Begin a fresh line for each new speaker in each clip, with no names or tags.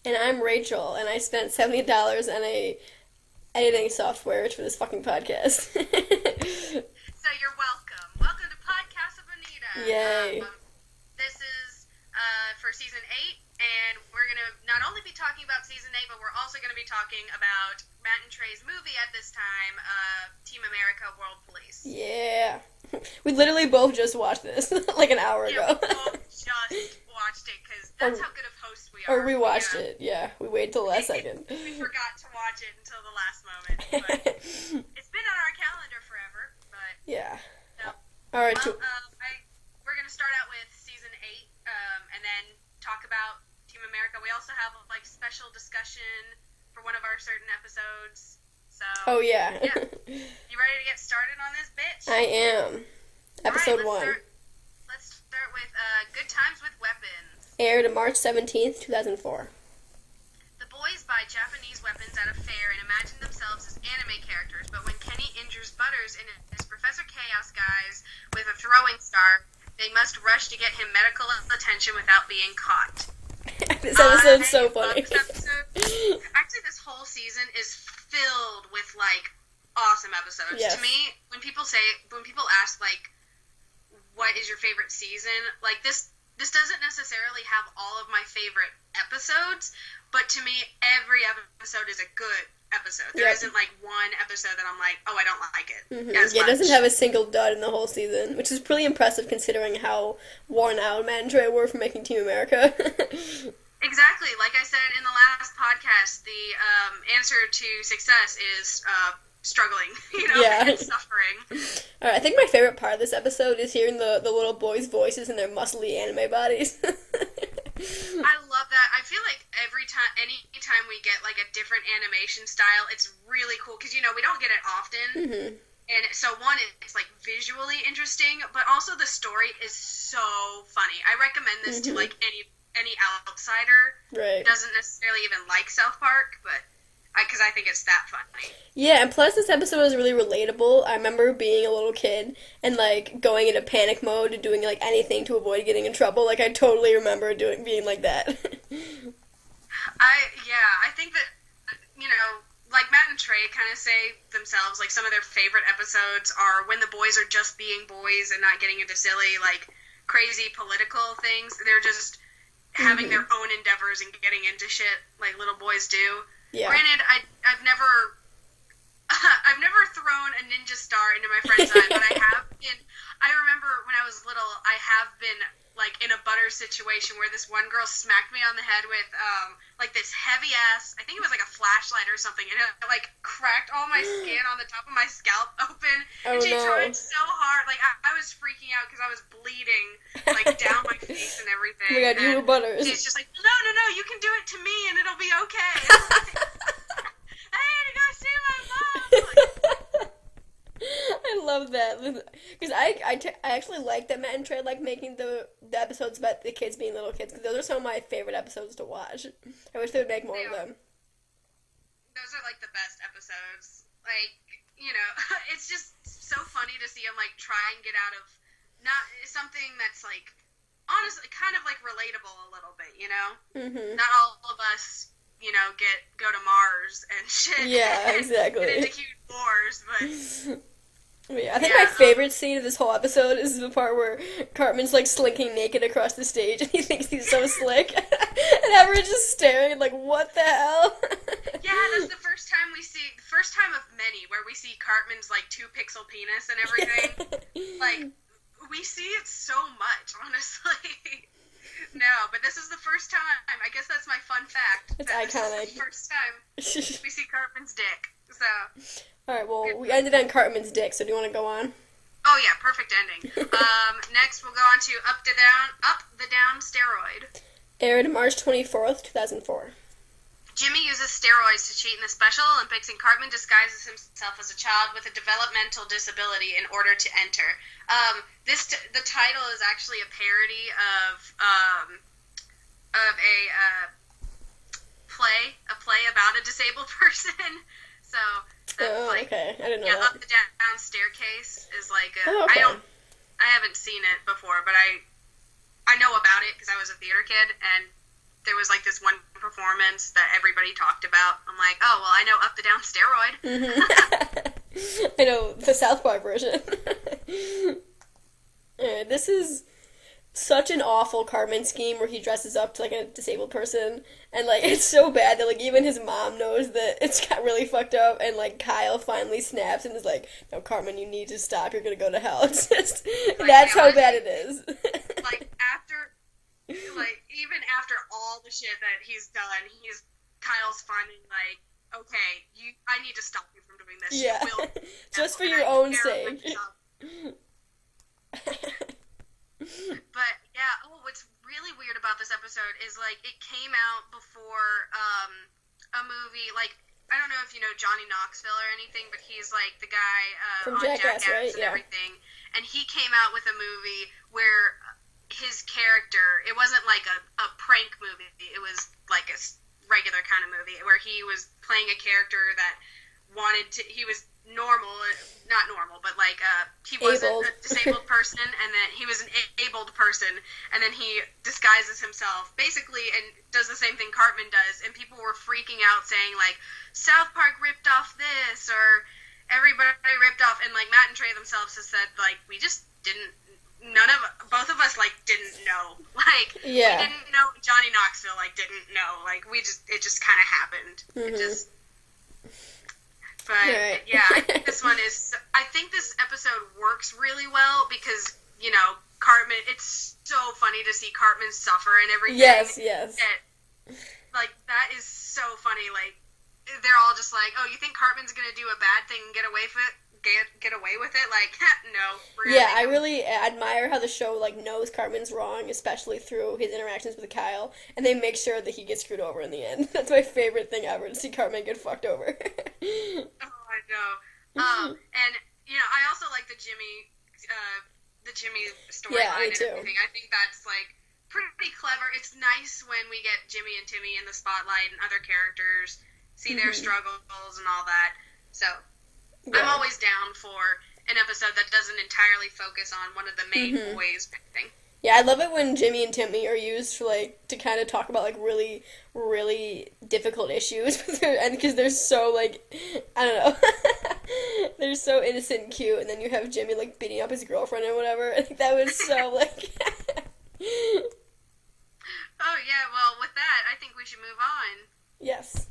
And I'm Rachel, and I spent $70 on a editing software for this fucking podcast.
So you're welcome. Welcome to Podcasa Bonita.
Yay.
This is for season 8, and we're going to not only be talking about season 8, but we're also going to be talking about Matt and Trey's movie at this time, Team America World Police.
Yeah. We literally both just watched this, like an hour ago.
Yeah, we both just watched it, because that's how good of hosts we are.
Or rewatched it, yeah. We waited till the last second.
We forgot to watch it until the last moment, but it's been on our calendar forever, but...
Yeah.
So,
Alright,
we're going to start out with season 8, and then talk about Team America. We also have a special discussion for one of our certain episodes. So,
oh, yeah.
You ready to get started on this, bitch?
I am. Episode 1.
Let's start with Good Times with Weapons.
Aired March 17th, 2004.
The boys buy Japanese weapons at a fair and imagine themselves as anime characters, but when Kenny injures Butters in his Professor Chaos guise with a throwing star, they must rush to get him medical attention without being caught.
This episode's so funny.
Actually, this whole season is filled with awesome episodes.
Yes.
To me, when people ask what is your favorite season, this doesn't necessarily have all of my favorite episodes, but to me, every episode is a good episode. There isn't one episode that I'm like, oh, I don't like it.
Mm-hmm. Yeah, it doesn't have a single dud in the whole season, which is pretty impressive considering how worn out Matt and Trey were for making Team America.
Exactly. Like I said in the last podcast, the answer to success is struggling, and suffering.
Alright, I think my favorite part of this episode is hearing the little boys' voices in their muscly anime bodies.
I love that. I feel like anytime we get a different animation style, it's really cool because we don't get it often.
Mm-hmm.
And so one, it's visually interesting, but also the story is so funny. I recommend this to any outsider.
Right.
Doesn't necessarily even like South Park, but because I think it's that funny.
Yeah, and plus this episode was really relatable. I remember being a little kid and going into panic mode and doing anything to avoid getting in trouble. I totally remember being like that.
I think that Matt and Trey kind of say themselves, some of their favorite episodes are when the boys are just being boys and not getting into silly crazy political things. They're just having their own endeavors and getting into shit like little boys do.
Yeah.
Granted, I've never thrown a ninja star into my friend's eye, but I remember when I was little, I have been in a butter situation where this one girl smacked me on the head with this heavy ass, I think it was a flashlight or something, and it cracked all my skin on the top of my scalp open, and she tried so hard, I was freaking out because I was bleeding down my face and everything.
Oh my god, you were Butters.
She's just no, you can do it to me and it'll be okay. I had to go see my mom.
I love that because I actually like that Matt and Trey making the episodes about the kids being little kids because those are some of my favorite episodes to watch. I wish they would make more of them.
Those are the best episodes. It's just so funny to see them try and get out of not something that's honestly kind of relatable a little bit.
Mm-hmm.
Not all of us go to Mars and shit.
Yeah, exactly.
Get into huge wars, but.
Yeah, I think my favorite scene of this whole episode is the part where Cartman's slinking naked across the stage and he thinks he's so slick. And everyone's just staring what the hell?
Yeah, that's the first time of many where we see Cartman's 2-pixel penis and everything. We see it so much, honestly. No, but this is the first time. I guess that's my fun fact.
It's iconic.
This is the first time we see Cartman's dick. So.
Alright, well, we ended on Cartman's dick, so do you want to go on?
Oh yeah, perfect ending. Next we'll go on to Up the Down Steroid.
Aired March 24th, 2004.
Jimmy uses steroids to cheat in the Special Olympics, and Cartman disguises himself as a child with a developmental disability in order to enter. The title is actually a parody of a play about a disabled person. So
okay, I didn't know that.
Up the Down Staircase is
okay.
I haven't seen it before, but I know about it because I was a theater kid, and there was like this one performance that everybody talked about. I'm like, oh well, I know Up the Down Steroid.
I know the South Park version. This is such an awful Cartman scheme where he dresses up to like a disabled person, and like it's so bad that like even his mom knows that it's got really fucked up, and like Kyle finally snaps and is like, "No, Cartman, you need to stop. You're gonna go to hell." It's just like, that's how bad it is.
Like even after all the shit that he's done, Kyle's finally like, okay, I need to stop you from doing this.
Yeah, just for your own sake.
But yeah, what's really weird about this episode is like it came out before a movie. Like I don't know if you know Johnny Knoxville or anything, but he's like the guy
from
on
Jackass, right?
and everything. And he came out with a movie where his character, it wasn't like a prank movie. It was like a regular kind of movie where he was playing a character that he was normal, not normal, but like he wasn't a disabled person, and then he was an abled person, and then he disguises himself basically and does the same thing Cartman does, and people were freaking out saying like South Park ripped off this, or everybody ripped off, and like Matt and Trey themselves have said like we just didn't. Both of us like didn't know, like we didn't know. Johnny Knoxville like didn't know, like it just kind of happened.
Mm-hmm.
It just. But yeah, I think this episode works really well because, you know, Cartman, it's so funny to see Cartman suffer and everything.
Yes.
Like, that is so funny. Like, they're all just like, oh, you think Cartman's going to do a bad thing and get away with it? Like, no.
Yeah, I really admire how the show, like, knows Cartman's wrong, especially through his interactions with Kyle, and they make sure that he gets screwed over in the end. That's my favorite thing ever, to see Cartman get fucked over.
Oh, I know. And, you know, I also like the Jimmy storyline and everything. I think that's, like, pretty clever. It's nice when we get Jimmy and Timmy in the spotlight and other characters see their struggles and all that. So... Yeah. I'm always down for an episode that doesn't entirely focus on one of the main boys.
Yeah, I love it when Jimmy and Timmy are used for, like, to kind of talk about, like, really, really difficult issues, and because they're so, like, I don't know, they're so innocent and cute, and then you have Jimmy, like, beating up his girlfriend and whatever. I think that was so, like...
Oh, yeah, well, with that, I think we should move on.
Yes.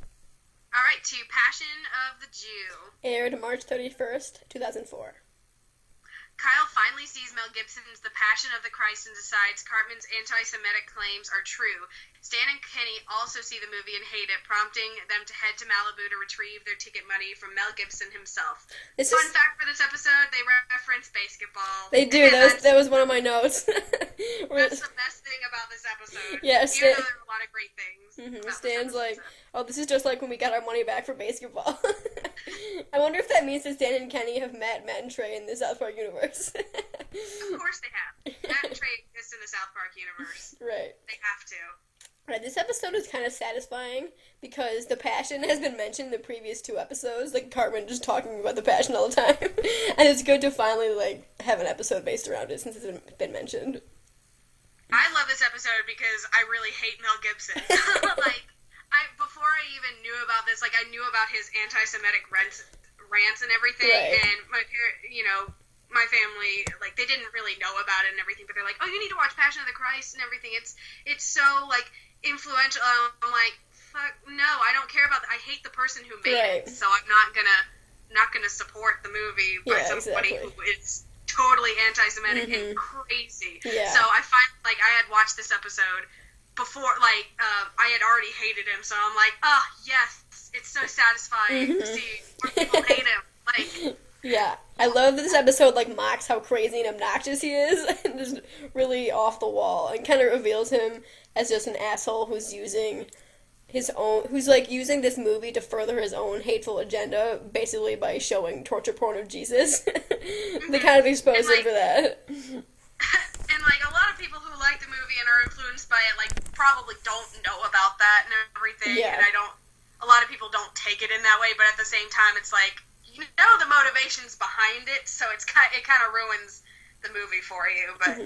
All right, to Passion of the Jew.
Aired March 31st, 2004.
Kyle finally sees Mel Gibson's The Passion of the Christ and decides Cartman's anti-Semitic claims are true. Stan and Kenny also see the movie and hate it, prompting them to head to Malibu to retrieve their ticket money from Mel Gibson himself. Fun fact for this episode, they reference basketball.
They do. That was one of my notes.
That's the best thing about this episode.
Yeah,
even though there are a lot of great things.
Stan's like, oh, this is just like when we got our money back for basketball. I wonder if that means that Stan and Kenny have met Matt and Trey in the South Park universe.
Of course they have. Matt and Trey exist in the South Park universe.
Right.
They have to.
Right, this episode is kind of satisfying because the Passion has been mentioned in the previous 2 episodes, like Cartman just talking about the Passion all the time. And it's good to finally, like, have an episode based around it since it's been mentioned.
I love this episode because I really hate Mel Gibson. Like, before I even knew about this, like, I knew about his anti-Semitic rants and everything, and my family, like, they didn't really know about it and everything, but they're like, oh, you need to watch Passion of the Christ and everything. It's so, like, influential. I'm like, fuck, no, I don't care about that. I hate the person who made it, so I'm not gonna support the movie by somebody who is totally anti-Semitic and crazy. Yeah. So I find, like, I had watched this episode before, like, I had already hated him, so I'm like, oh, yes, it's so satisfying to see more people hate him. Like,
yeah, I love that this episode, like, mocks how crazy and obnoxious he is, and just really off the wall, and kind of reveals him as just an asshole who's using this movie to further his own hateful agenda, basically by showing torture porn of Jesus. They kind of expose him for that.
And, like, a lot of people who like the movie and are influenced by it, like, probably don't know about that and everything, and a lot of people don't take it in that way, but at the same time, it's like, you know the motivations behind it, so it kind of ruins the movie for you, but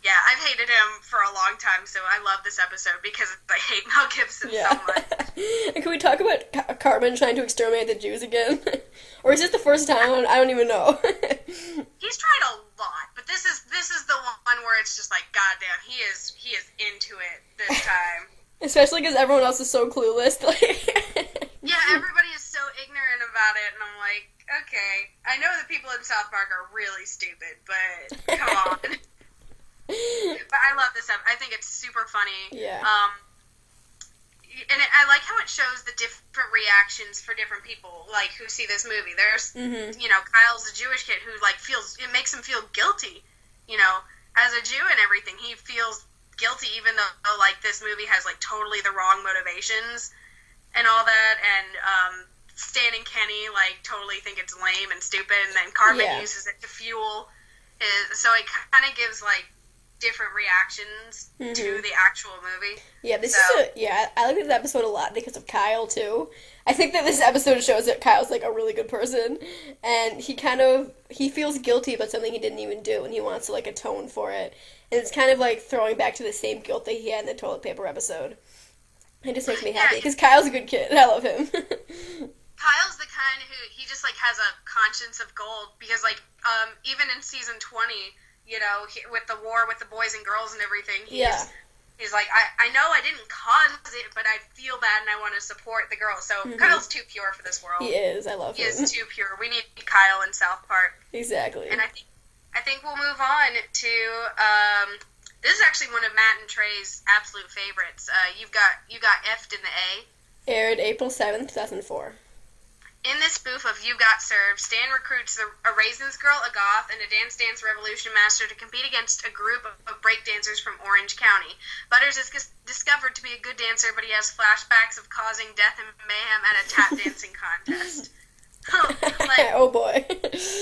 Yeah, I've hated him for a long time, so I love this episode because I hate Mel Gibson so much.
And can we talk about Cartman trying to exterminate the Jews again? Or is this the first time? I don't even know.
He's tried a lot, but this is the one where it's just like, goddamn, he is into it this time.
Especially because everyone else is so clueless.
Yeah, everybody is so ignorant about it, and I'm like, okay, I know the people in South Park are really stupid, but come on. But I love this episode. I think it's super funny.
Yeah.
And I like how it shows the different reactions for different people, like, who see this movie. There's, you know, Kyle's a Jewish kid who, like, it makes him feel guilty, you know, as a Jew and everything. He feels guilty even though, like, this movie has, like, totally the wrong motivations and all that, and Stan and Kenny, like, totally think it's lame and stupid, and then Cartman uses it to fuel so it kind of gives, like, different reactions to the actual movie. Yeah,
I like this episode a lot because of Kyle, too. I think that this episode shows that Kyle's, like, a really good person, and he feels guilty about something he didn't even do, and he wants to, like, atone for it. And it's kind of, like, throwing back to the same guilt that he had in the toilet paper episode. It just makes me happy, because Kyle's a good kid. I love him.
Kyle's the kind who, he just, like, has a conscience of gold, because, like, even in season 20, you know, with the war with the boys and girls and everything, he's like, I know I didn't cause it, but I feel bad and I want to support the girls. So Kyle's too pure for this world.
He is. I love him.
He is too pure. We need Kyle in South Park.
Exactly.
And I think we'll move on to this is actually one of Matt and Trey's absolute favorites. You got F'd in the A.
Aired April 7th, 2004.
In this spoof of You Got Served, Stan recruits a Raisins girl, a goth, and a Dance Dance Revolution master to compete against a group of breakdancers from Orange County. Butters is discovered to be a good dancer, but he has flashbacks of causing death and mayhem at a tap dancing contest.
Oh boy.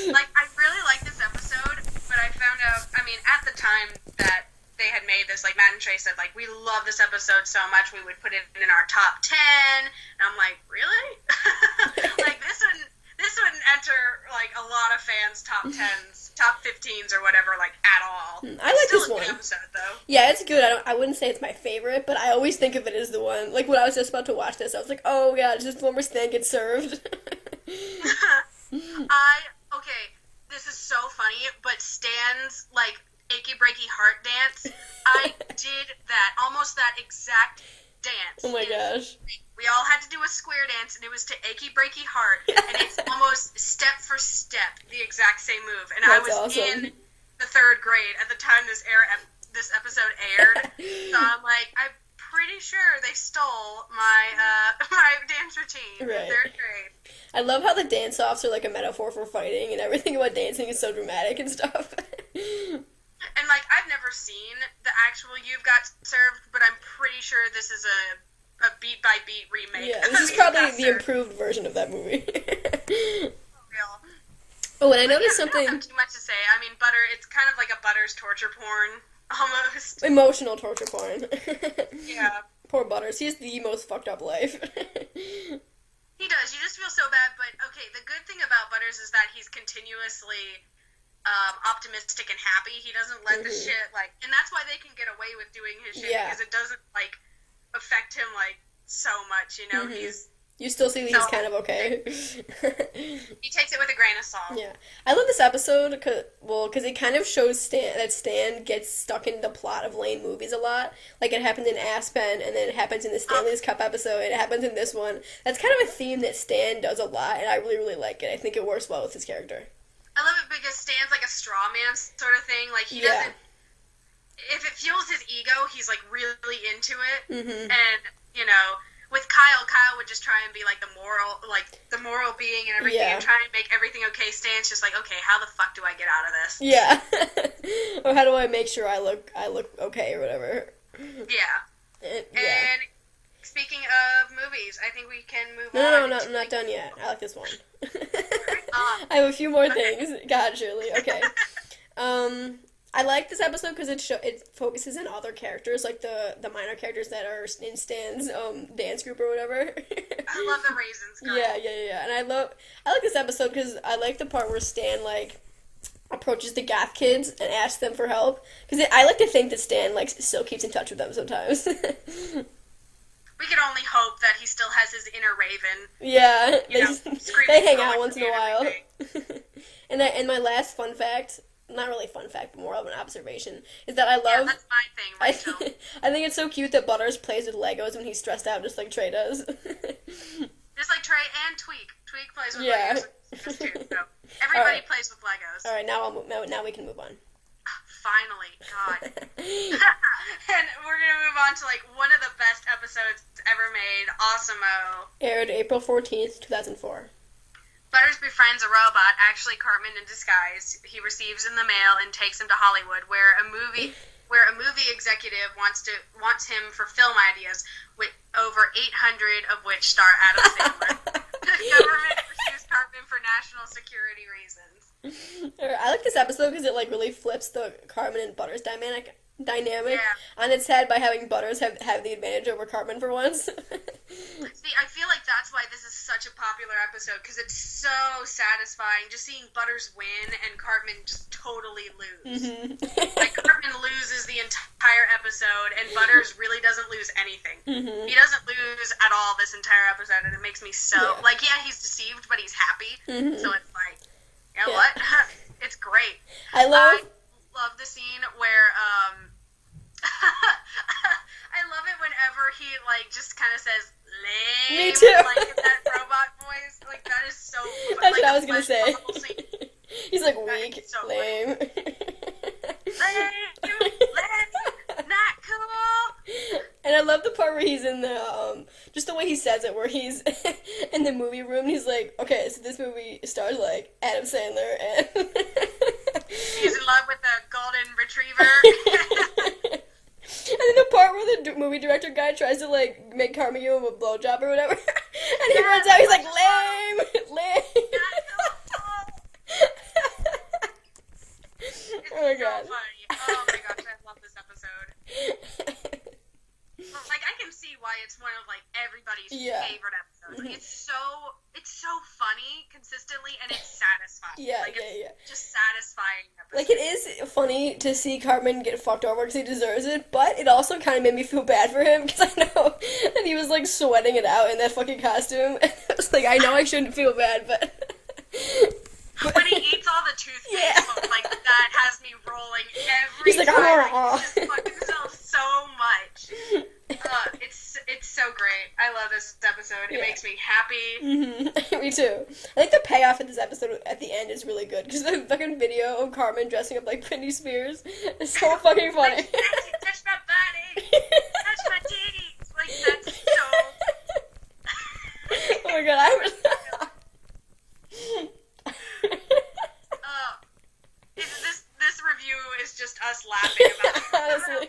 Like, I really like this episode, but I found out, I mean, at the time that they had made this, like, Matt and Trey said, like, we love this episode so much, we would put it in our top 10, and I'm like, really? Like, this wouldn't enter, like, a lot of fans' top 10s, top 15s, or whatever, like, at all.
I like this one.
It's still a good episode, though.
Yeah, it's good. I wouldn't say it's my favorite, but I always think of it as the one. Like, when I was just about to watch this, I was like, oh, yeah, it's just the one where Stan gets served.
Okay, this is so funny, but Stan's, like, achy breaky heart dance, I did that, almost that exact dance.
Oh my gosh.
We all had to do a square dance, and it was to achy breaky heart, and it's almost step for step the exact same move. And
That's
I was
awesome.
in the 3rd grade at the time this episode aired, so I'm like, I'm pretty sure they stole my my dance routine in 3rd grade.
I love how the dance-offs are like a metaphor for fighting, and everything about dancing is so dramatic and stuff.
And, like, I've never seen the actual You've Got Served, but I'm pretty sure this is a beat-by-beat remake.
Yeah, this is probably the improved version of that movie.
Real.
Oh, and I noticed something...
I don't have too much to say. I mean, Butter, it's kind of like a Butters torture porn, almost.
Emotional torture porn.
Yeah.
Poor Butters. He has the most fucked up life.
He does. You just feel so bad, but, okay, the good thing about Butters is that he's continuously... optimistic and happy. He doesn't let the shit, like, and that's why they can get away with doing his shit, because it doesn't, like, affect him, like, so much, you know.
You still see that he's kind of okay.
He takes it with a grain of salt.
Yeah. I love this episode, because it kind of shows that Stan gets stuck in the plot of Lane movies a lot. Like, it happened in Aspen, and then it happens in the Stanley's Cup episode, it happens in this one. That's kind of a theme that Stan does a lot, and I really, really like it. I think it works well with his character.
I love it because Stan's like a straw man sort of thing. Like, he doesn't... If it fuels his ego, he's, like, really into it. And, you know, with Kyle would just try and be, like, the moral being and everything, and try and make everything okay. Stan's just like, okay, how the fuck do I get out of this?
Yeah. Or how do I make sure I look okay or whatever?
Yeah. And speaking of movies, I think we can move on.
No, I'm not done yet. I like this one. I have a few more things. God, Shirley. Okay. I like this episode because it focuses on other characters, like the minor characters that are in Stan's dance group or whatever.
I love the Raisins girl.
Yeah. And I like this episode because I like the part where Stan, like, approaches the goth kids and asks them for help. Because I like to think that Stan, like, still keeps in touch with them sometimes.
We can only hope that he still has his inner Raven.
Yeah, they hang out once in a while. And my last fun fact, not really fun fact, but more of an observation, is that I love... Yeah,
that's my thing, Rachel.
I think it's so cute that Butters plays with Legos when he's stressed out, just like Trey does.
Just like Trey and Tweek. Tweek plays with Legos too, so everybody plays with Legos.
Alright, now we can move on.
Finally, God. And we're gonna move on to like one of the best episodes ever made, Awesom-O.
Aired April 14th, 2004.
Butters befriends a robot, actually Cartman in disguise, he receives in the mail and takes him to Hollywood, where a movie executive wants him for film ideas, with over 800 of which star Adam Sandler. The government pursues Cartman for national security reasons.
I like this episode because it like really flips the Cartman and Butters dynamic on its head by having Butters have the advantage over Cartman for once.
See, I feel like that's why this is such a popular episode, because it's so satisfying just seeing Butters win and Cartman just totally lose. Mm-hmm. Like, Cartman loses the entire episode and Butters really doesn't lose anything. Mm-hmm. He doesn't lose at all this entire episode, and it makes me so... Yeah. Like, yeah, he's deceived, but he's happy. Mm-hmm. So it's like, you know what? It's great. I love the scene where... I love it whenever he, like, just kind of says, lame.
Me too.
Like, in that robot voice. Like, that is so funny.
That's
like,
what I was going to say. He's like, weak,
so
lame.
Lame, not cool.
And I love the part where he's in the, just the way he says it, where he's in the movie room, and he's like, okay, so this movie stars, like, Adam Sandler, and...
He's in love with the golden retriever.
And then the part where the movie director guy tries to, like, make Cartman give him a blowjob or whatever, and he runs out, he's like, lame.
Oh my god. So funny. Oh my gosh, I love this episode. Like, I can see why it's one of, like, everybody's favorite episodes. Like, it's so funny consistently, and it's satisfying. It's just satisfying episode.
Like, it is funny to see Cartman get fucked over because he deserves it, but it also kind of made me feel bad for him, because I know that he was, like, sweating it out in that fucking costume. And I was like, I know I shouldn't feel bad, but...
When he eats all the toothpaste, like, that has me rolling every
He's like,
time. He just fucks himself so much. It's so great. I love this episode. It makes me happy.
Mm-hmm. Me too. I think the payoff in this episode at the end is really good, because the fucking video of Cartman dressing up like Britney Spears is so fucking funny.
Like, touch my body, touch my titties. Like, that's so...
Oh my god, I was...
This review is just us laughing about it.
Honestly.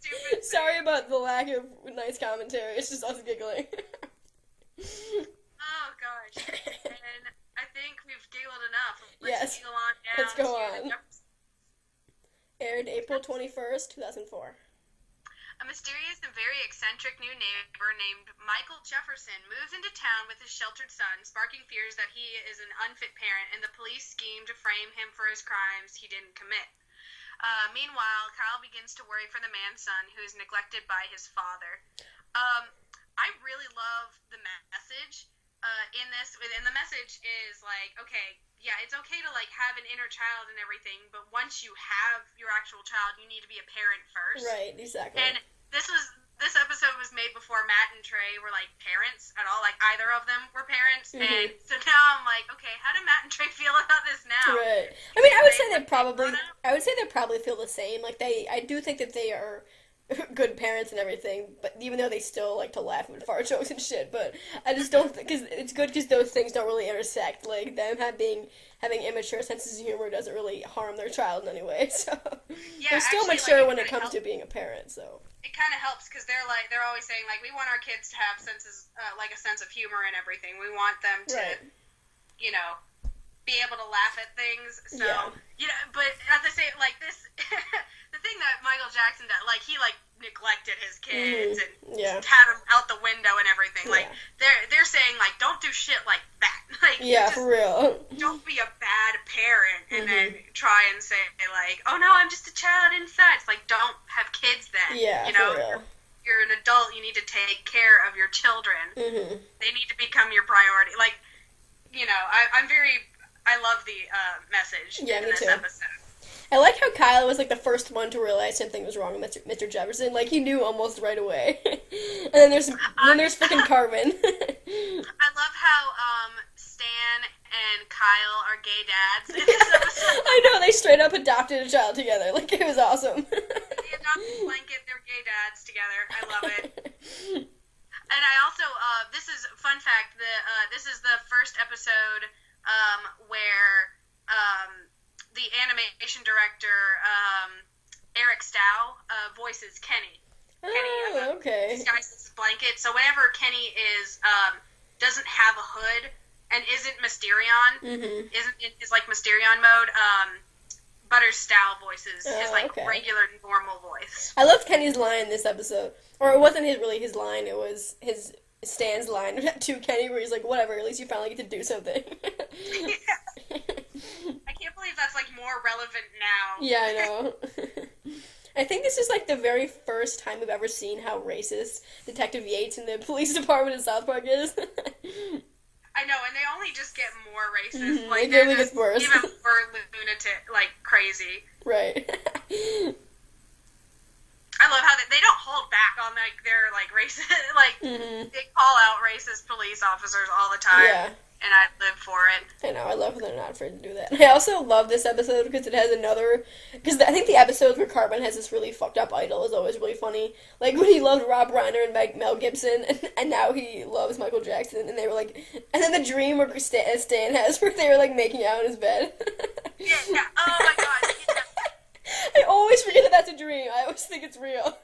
Stupid.
Sorry about the lack of nice commentary. It's just us giggling.
Oh gosh. And I think we've giggled enough.
Yes.
Giggle on down.
Let's go on. Aired April 21st, 2004.
A mysterious and very eccentric new neighbor named Michael Jefferson moves into town with his sheltered son, sparking fears that he is an unfit parent, and the police scheme to frame him for his crimes he didn't commit. Meanwhile, Kyle begins to worry for the man's son, who is neglected by his father. I really love the message in this, and the message is like, okay, yeah, it's okay to like have an inner child and everything, but once you have your actual child, you need to be a parent first.
Right, exactly.
And this episode was made before Matt and Trey were like parents at all, like either of them were parents, and so now I'm like, okay, how do Matt and Trey feel about this now?
Right. I mean, I would say they probably feel the same. Like I do think that they are good parents and everything, but even though they still like to laugh at fart jokes and shit, but I just don't think, because it's good because those things don't really intersect. Like them having immature senses of humor doesn't really harm their child in any way. So they're still mature when it comes to being a parent. So
it kind of helps because they're always saying like, we want our kids to have senses, like a sense of humor and everything. We want them to, you know, be able to laugh at things. So you know, but at the same, like this, the thing that Michael Jackson does, like he like neglected his kids and
Yeah.
had them out the window and everything. Like,
Yeah.
they're saying, like, don't do shit like that. Like,
Yeah,
just
for real.
don't be a bad parent and then try and say, like, oh, no, I'm just a child inside. It's like, don't have kids then.
Yeah,
you know,
for real.
You're an adult. You need to take care of your children. They need to become your priority. Like, you know, I love the message in this episode.
I like how Kyle was, like, the first one to realize something was wrong with Mr. Jefferson. Like, he knew almost right away. And then there's freaking Cartman.
I love how Stan and Kyle are gay dads in this episode.
I know, they straight up adopted a child together. Like, it was awesome.
They adopted blanket, they're gay dads together. I love it. And I also, this is, fun fact, this is the first episode where the animation director, Eric Stow, voices Kenny. Kenny disguises his blanket. So whenever Kenny doesn't have a hood and isn't Mysterion, isn't in his, like, Mysterion mode, Butters Stow voices his, like, regular, normal voice.
I loved Kenny's line in this episode. Or it wasn't really his line, it was Stan's line to Kenny where he's like, whatever, at least you finally get to do something.
Yeah. I can't believe that's, like, more relevant now.
Yeah, I know. I think this is, like, the very first time we've ever seen how racist Detective Yates in the police department in South Park is.
I know, and they only just get more racist. Like,
it really gets worse.
Even more lunatic, like, crazy.
Right.
I love how they don't hold back on, like, their, like, racist, like, they call out racist police officers all the time.
Yeah.
And I live for it.
I know, I love how they're not afraid to do that. I also love this episode because it has because I think the episodes where Cartman has this really fucked up idol is always really funny. Like when he loved Rob Reiner and Mel Gibson, and now he loves Michael Jackson, and they were like, and then the dream where Stan has where they were like making out in his bed.
Yeah. Oh my god. Yeah.
I always forget that that's a dream. I always think it's real.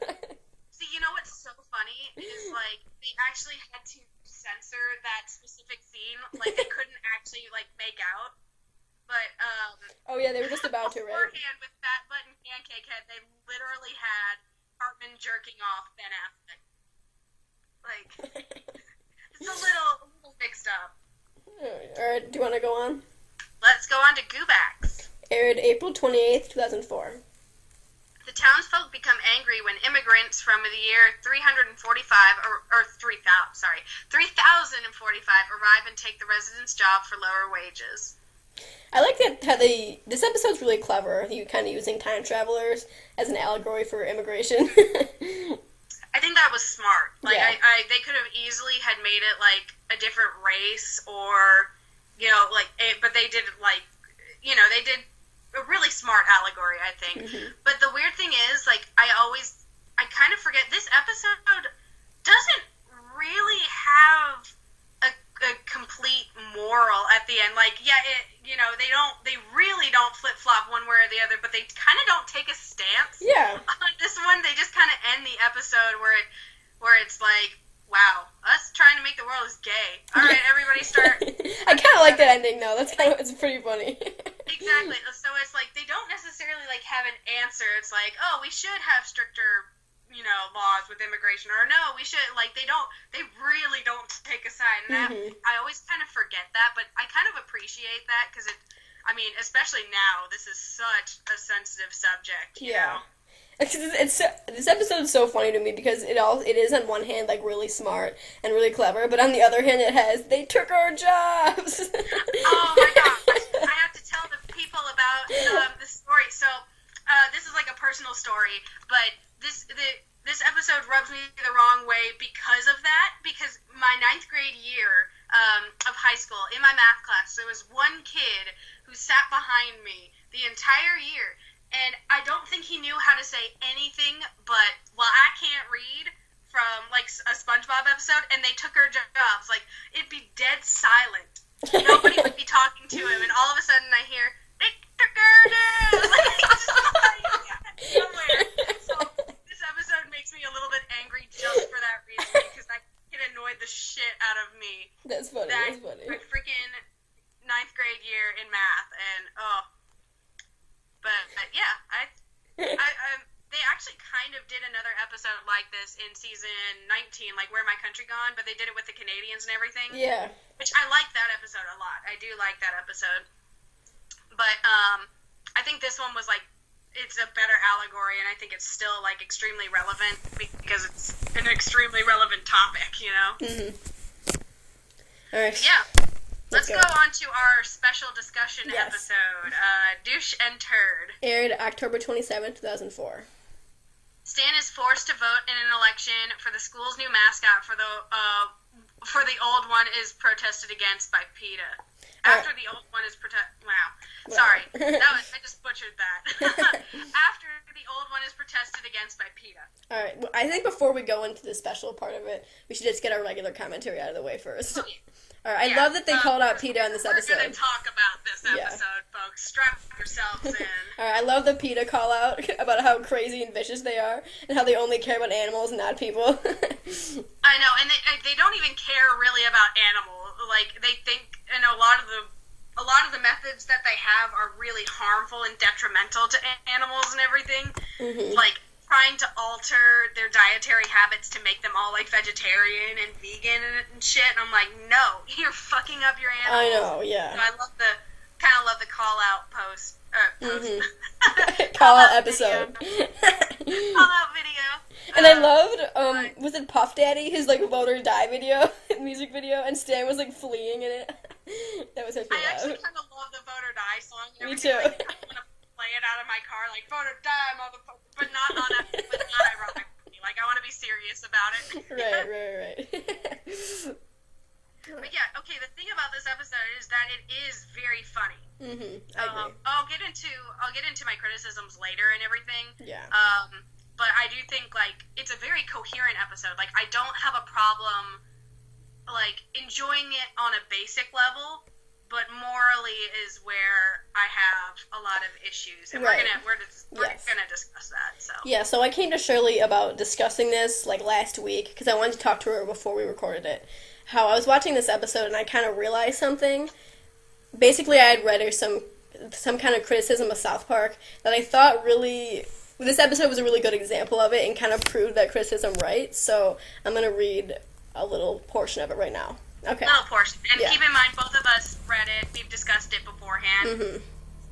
See, you know what's so funny is like they actually had to censor that specific scene. Like they couldn't actually like make out. But
oh yeah, they were just about to, right?
Beforehand with Fat Butt and Pancake Head, they literally had Cartman jerking off Ben Affleck. Like it's a little mixed up.
Alright, do you want to go on?
Let's go on to Goobacks.
Aired April 28th, 2004.
The townsfolk become angry when immigrants from the year 345 or 3045 arrive and take the residents' job for lower wages.
I like that how this episode's really clever. You kind of using time travelers as an allegory for immigration.
I think that was smart. Like
yeah.
They could have easily had made it like a different race or but they did they did a really smart allegory, I think. But the weird thing is, like, I kind of forget, this episode doesn't really have a complete moral at the end. Like, yeah, they really don't flip-flop one way or the other, but they kind of don't take a stance.
Yeah.
On this one, they just kind of end the episode where it's like, wow, us trying to make the world is gay. All right, everybody start.
I kind of like that ending, though. It's pretty funny.
Exactly. So it's like they don't necessarily like have an answer. It's like, oh, we should have stricter, laws with immigration, or no, we should. Like they really don't take a side. And I always kind of forget that, but I kind of appreciate that because especially now, this is such a sensitive subject. You know?
This episode is so funny to me because it is on one hand like really smart and really clever, but on the other hand they took our jobs.
Oh my gosh! I have to tell the people about the story. So this is like a personal story, but this episode rubs me the wrong way because of that. Because my 9th grade year of high school, in my math class, there was one kid who sat behind me the entire year. And I don't think he knew how to say anything but, well, I can't read from, like, a SpongeBob episode, and they took our jobs. Like, it'd be dead silent. Nobody would be talking to him, and all of a sudden I hear, they took our jobs! Like, it's just somewhere. So this episode makes me a little bit angry just for that reason, because it annoyed the shit out of me.
That's funny, that's funny.
That freaking 9th grade year in math, and, But yeah, they actually kind of did another episode like this in season 19, like Where My Country Gone, but they did it with the Canadians and everything.
Yeah.
Which I like that episode a lot. I do like that episode. But I think this one was like, it's a better allegory, and I think it's still like extremely relevant because it's an extremely relevant topic, you know?
Mm-hmm. All right.
Yeah. Let's go on to our special discussion episode, Douche and Turd.
Aired October 27, 2004.
Stan is forced to vote in an election for the school's new mascot. For the old one is protested against by PETA. After the old one is sorry, I just butchered that. After the old one is protested against by PETA.
All right. Well, I think before we go into the special part of it, we should just get our regular commentary out of the way first.
Oh, yeah.
All right. I love that they called out PETA in this episode.
We're going to talk about this episode, folks. Strap yourselves in.
All right. I love the PETA call out about how crazy and vicious they are and how they only care about animals and not people.
I know, and they don't even care really about animals. Like, they think, and a lot of the methods that they have are really harmful and detrimental to animals and everything. Mm-hmm. Like, trying to alter their dietary habits to make them all, like, vegetarian and vegan and shit. And I'm like, no, you're fucking up your animals.
I know, yeah.
So I love the call-out post.
Mm-hmm. call-out episode.
Call-out video.
And I loved, was it Puff Daddy, his, like, vote or die video, music video, and Stan was, like, fleeing in it. That was such a
I actually kind of love the vote or die song.
Me too.
Like, I want to play it out of my car, like, vote or die, motherfucker, but not ironically. Like, I want to be serious about it.
Right.
But yeah, okay, the thing about this episode is that it is very funny.
Mm-hmm. I agree.
I'll get into my criticisms later and everything.
Yeah.
But I do think, like, it's a very coherent episode. Like, I don't have a problem, like, enjoying it on a basic level, but morally is where I have a lot of issues. And we're gonna discuss that, so. Yeah,
so I came to Shirley about discussing this, like, last week, because I wanted to talk to her before we recorded it. How I was watching this episode, and I kind of realized something. Basically, I had read her some kind of criticism of South Park that I thought really... This episode was a really good example of it and kind of proved that criticism right, so I'm going to read a little portion of it right now. Okay.
Little portion. And keep in mind, both of us read it. We've discussed it beforehand.
Mm-hmm.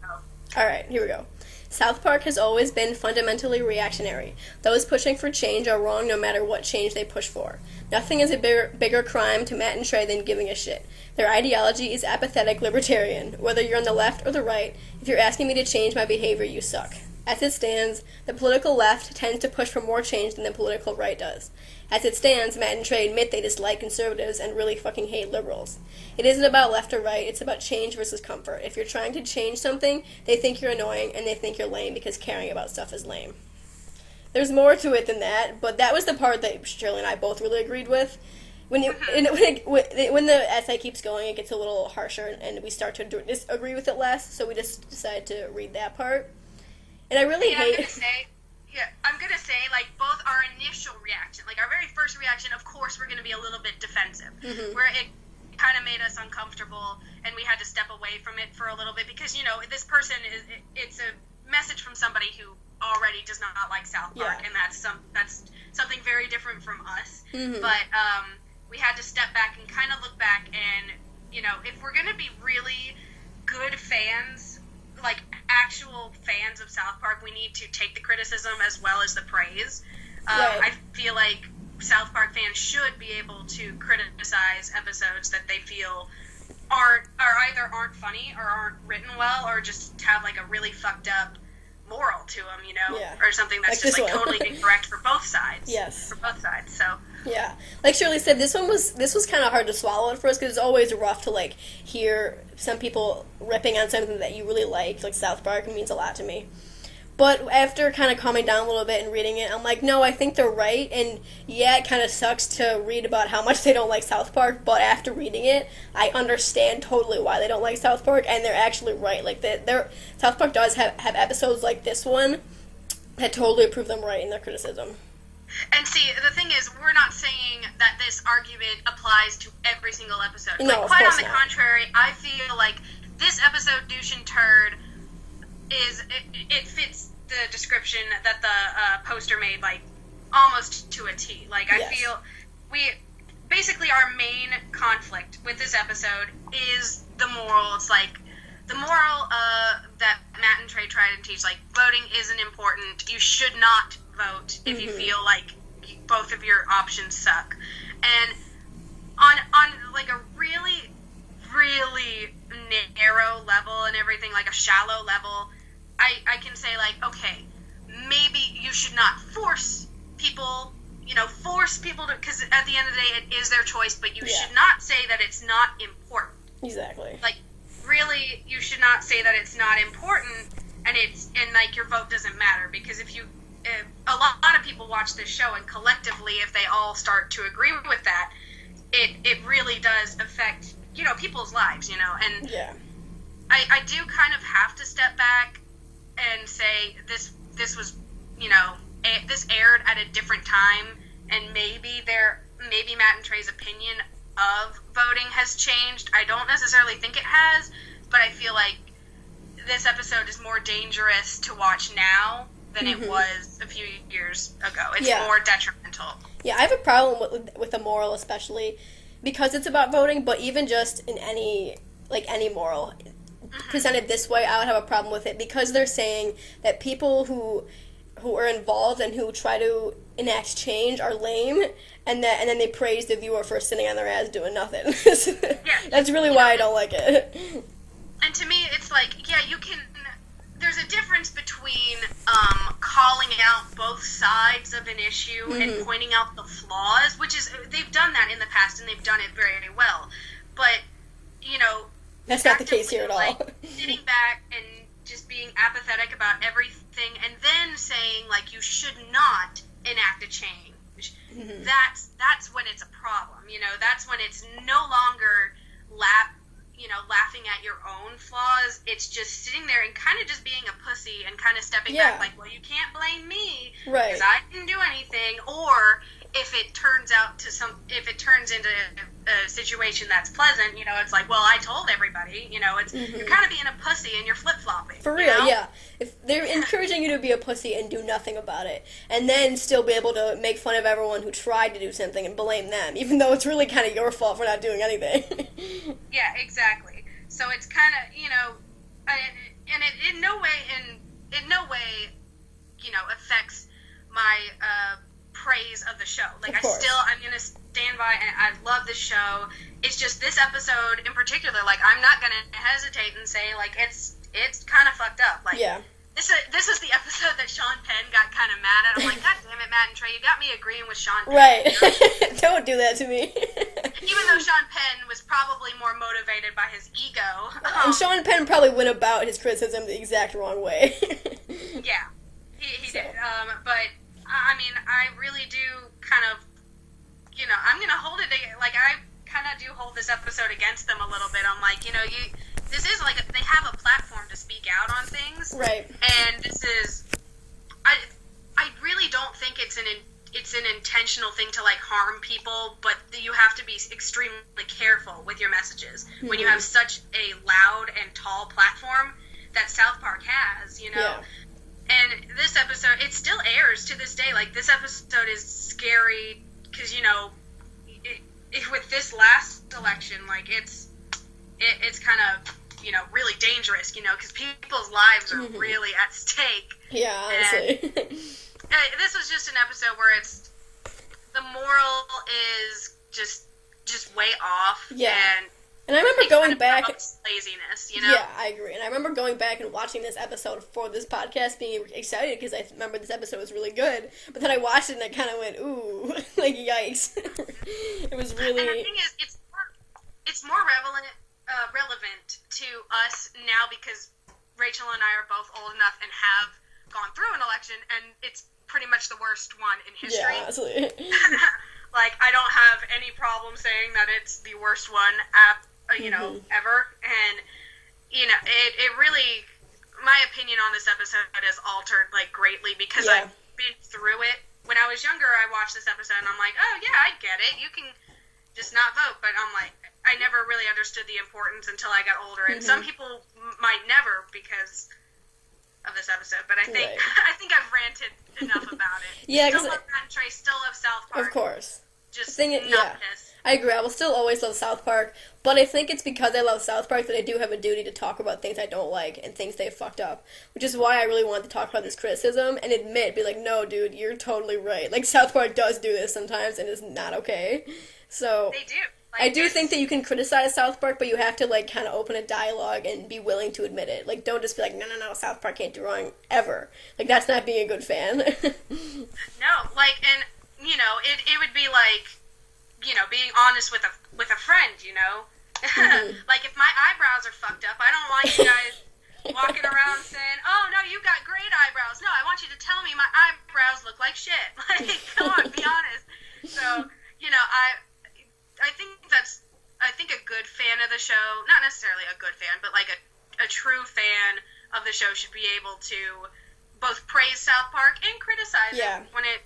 So. All right, here we go. South Park has always been fundamentally reactionary. Those pushing for change are wrong no matter what change they push for. Nothing is a bigger crime to Matt and Trey than giving a shit. Their ideology is apathetic libertarian. Whether you're on the left or the right, if you're asking me to change my behavior, you suck. As it stands, the political left tends to push for more change than the political right does. As it stands, Matt and Trey admit they dislike conservatives and really fucking hate liberals. It isn't about left or right, it's about change versus comfort. If you're trying to change something, they think you're annoying and they think you're lame because caring about stuff is lame. There's more to it than that, but that was the part that Shirley and I both really agreed with. When the essay keeps going, it gets a little harsher and we start to disagree with it less, so we just decided to read that part. And I really hate...
I'm going to say, like, both our initial reaction, like, our very first reaction, of course, we're going to be a little bit defensive, where it kind of made us uncomfortable, and we had to step away from it for a little bit, because, you know, this person it's a message from somebody who already does not like South Park, and that's something very different from us, but we had to step back and kind of look back, and, you know, if we're going to be really good fans, like actual fans of South Park, we need to take the criticism as well as the praise. I feel like South Park fans should be able to criticize episodes that they feel aren't funny or aren't written well or just have like a really fucked up moral to them, you know, or something that's like just like totally incorrect for both sides.
Yes,
for both sides. So
yeah, like Shirley said, this was kind of hard to swallow at first because it's always rough to like hear some people ripping on something that you really like South Park. It means a lot to me. But after kind of calming down a little bit and reading it, I'm like, no, I think they're right. And yeah, it kind of sucks to read about how much they don't like South Park. But after reading it, I understand totally why they don't like South Park. And they're actually right. Like, South Park does have episodes like this one that totally prove them right in their criticism.
And see, the thing is, we're not saying that this argument applies to every single episode.
No,
like,
of
quite
course
on the
not.
contrary, I feel like this episode, Douche and Turd, it fits the description that the poster made, like, almost to a T. Like, I
Yes.
feel basically our main conflict with this episode is the moral. It's like, the moral that Matt and Trey try to teach, like, voting isn't important. You should not vote if you feel like both of your options suck. And on like a really, really narrow level and everything, like a shallow level, I can say, like, okay, maybe you should not force people to, because at the end of the day, it is their choice, but you should not say that it's not important.
Exactly.
Like, really, you should not say that it's not important, and like, your vote doesn't matter, because if a lot of people watch this show, and collectively, if they all start to agree with that, it really does affect, people's lives, and I do kind of have to step back and say this was, this aired at a different time, and maybe Matt and Trey's opinion of voting has changed. I don't necessarily think it has, but I feel like this episode is more dangerous to watch now than it was a few years ago. It's more detrimental.
Yeah, I have a problem with the moral, especially because it's about voting, but even just in any moral presented this way, I would have a problem with it, because they're saying that people who are involved and who try to enact change are lame, and then they praise the viewer for sitting on their ass doing nothing. That's really why I don't like it.
And to me, it's like, there's a difference between calling out both sides of an issue and pointing out the flaws, which is, they've done that in the past, and they've done it very well. But,
that's not the case here at all.
Like, sitting back and just being apathetic about everything, and then saying, like, you should not enact a change. That's when it's a problem. That's when it's no longer laughing at your own flaws. It's just sitting there and kind of just being a pussy and kind of stepping back, like, well, you can't blame me because I didn't do anything. Or if it turns into a situation that's pleasant, it's like, well, I told everybody. It's you're kind of being a pussy and you're flip flopping.
For real, yeah. If they're encouraging you to be a pussy and do nothing about it, and then still be able to make fun of everyone who tried to do something and blame them, even though it's really kind of your fault for not doing anything.
Yeah, exactly. So it's kind of, and it in no way affects my praise of the show. Like, I'm gonna stand by, and I love this show. It's just this episode in particular, like, I'm not gonna hesitate and say, like, it's kind of fucked up. Like, this is the episode that Sean Penn got kind of mad at. I'm like, God damn it, Matt and Trey, you got me agreeing with Sean Penn.
Right. Don't do that to me.
Even though Sean Penn was probably more motivated by his ego.
And Sean Penn probably went about his criticism the exact wrong way.
Yeah, he did. But, I mean, I really do kind of, I'm going to hold it, like, I kind of do hold this episode against them a little bit. I'm like, this is like, they have a platform to speak out on things.
Right.
And this is, I really don't think it's an intentional thing to, like, harm people, but you have to be extremely careful with your messages when you have such a loud and tall platform that South Park has,
Yeah.
And this episode, it still airs to this day. Like, this episode is scary because, with this last election, like, it's kind of, really dangerous, because people's lives are really at stake.
Yeah, honestly.
And this was just an episode where the moral is just way off.
Yeah. And I remember going back.
Laziness,
Yeah, I agree. And I remember going back and watching this episode for this podcast, being excited because I remember this episode was really good. But then I watched it and I kind of went, ooh, like, yikes. It was really.
And the thing is, it's more relevant to us now because Rachel and I are both old enough and have gone through an election, and it's pretty much the worst one in history.
Yeah, absolutely.
Like, I don't have any problem saying that it's the worst one ever. And, it really, my opinion on this episode has altered, like, greatly because I've been through it. When I was younger, I watched this episode and I'm like, oh yeah, I get it. You can just not vote. But I'm like, I never really understood the importance until I got older. And some people might never because of this episode, but I think
Right.
I think I've ranted enough about it.
Yeah,
still love Matt and Trey, still love South Park.
Of course.
Just
Yeah. I agree. I will still always love South Park, but I think it's because I love South Park that I do have a duty to talk about things I don't like and things they've fucked up, which is why I really wanted to talk about this criticism and be like, no, dude, you're totally right. Like, South Park does do this sometimes and it's not okay. So
they do. Like,
I do think that you can criticize South Park, but you have to, like, kind of open a dialogue and be willing to admit it. Like, don't just be like, no, South Park can't do wrong ever. Like, that's not being a good fan.
No, like, and, you know, it would be like, you know, being honest with a friend, you know?
Mm-hmm.
Like, if my eyebrows are fucked up, I don't want you guys walking around saying, oh, no, you got great eyebrows. No, I want you to tell me my eyebrows look like shit. Like, come on, be honest. So, you know, I think a good fan of the show, not necessarily a good fan, but like a true fan of the show should be able to both praise South Park and criticize it when it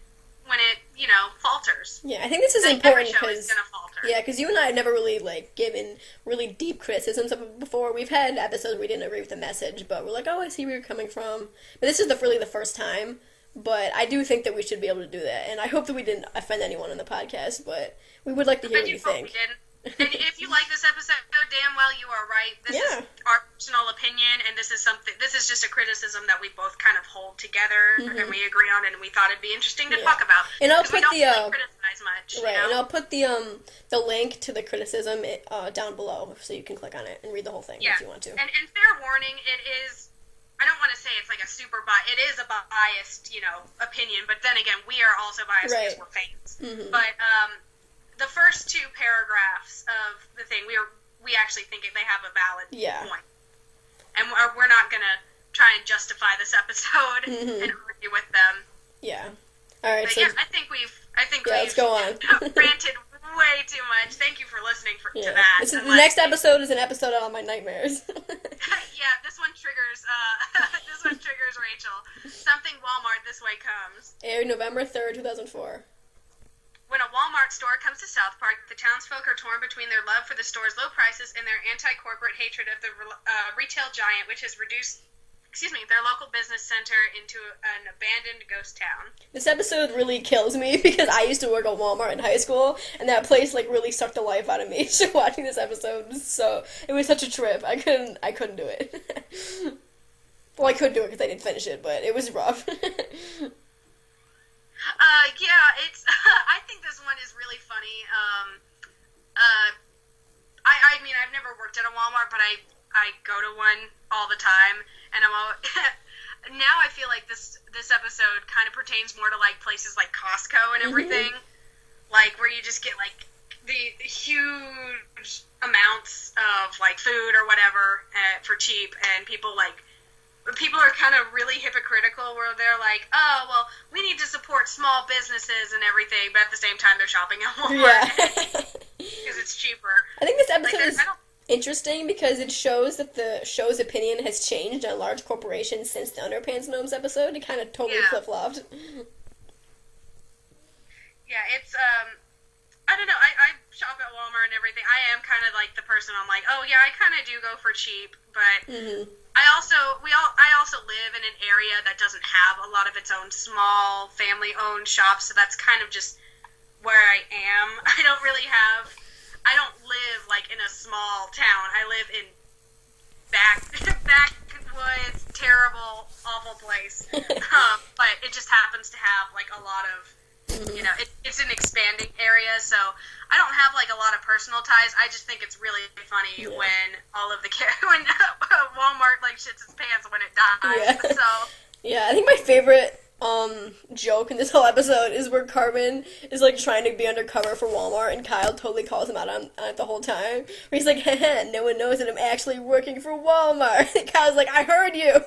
you know, falters.
Yeah, I think this is
like,
important
every show
because
is gonna falter.
Yeah, because you and I have never really, like, given really deep criticisms of it before. We've had episodes where we didn't agree with the message, but we're like, oh, I see where you're coming from. But this is really the first time. But I do think that we should be able to do that, and I hope that we didn't offend anyone in the podcast, but we would like to hear what you think.
We didn't. And if you like this episode, damn well you are right. This is our personal opinion, and this is just a criticism that we both kind of hold together and we agree on, and we thought it'd be interesting to talk about.
And I'll put
we don't really criticize much.
Right,
you know?
and I'll put the link to the criticism down below, so you can click on it and read the whole thing if you want to.
And fair warning, it is. I don't want to say it's like a super it is a biased, you know, opinion, but then again, we are also biased because we're fans. But the first two paragraphs of the thing, we actually think they have a valid point, and we're not gonna try and justify this episode and argue with them.
Yeah. All right.
But
so
I think we've
let's go on.
ranted way too much. Thank you for listening to that.
The next episode is an episode on my nightmares.
Yeah, this one triggers Rachel. Something Wall-Mart this way comes.
Aired November 3rd, 2004.
When a Wall-Mart store comes to South Park, the townsfolk are torn between their love for the store's low prices and their anti-corporate hatred of the retail giant, which has reduced their local business center into an abandoned ghost town. This
episode really kills me because I used to work at Wall-Mart in high school, and that place like really sucked the life out of me. So watching this episode it was such a trip. I couldn't do it. Well, I could do it because I didn't finish it, but it was rough.
Yeah, it's. I think this one is really funny. I mean, I've never worked at a Walmart, but I go to one all the time, and I'm all. Now I feel like this episode kind of pertains more to like places like Costco and everything, like where you just get like the huge amounts of like food or whatever for cheap, and people are kind of really hypocritical where they're like, oh, well, we need to support small businesses and everything, but at the same time they're shopping at Walmart because it's cheaper.
I think this episode is interesting because it shows that the show's opinion has changed on large corporations since the Underpants Gnomes episode. It kind of totally flip-flopped.
Yeah, it's, I don't know, I shop at Walmart and everything. I am kind of like the person I'm like, oh, yeah, I kind of do go for cheap, but... I also live in an area that doesn't have a lot of its own small family-owned shops, so that's kind of just where I am. I don't live like in a small town. I live in backwoods, terrible, awful place. But it just happens to have like a lot of, you know, it's an expanding area, so I don't have like a lot of personal ties. I just think it's really funny when all of when Walmart like shits its pants when it dies.
Yeah.
So
yeah, I think my favorite joke in this whole episode is where Cartman is like trying to be undercover for Walmart, and Kyle totally calls him out on it the whole time. Where he's like, haha, no one knows that I'm actually working for Walmart. And Kyle's like, I heard you.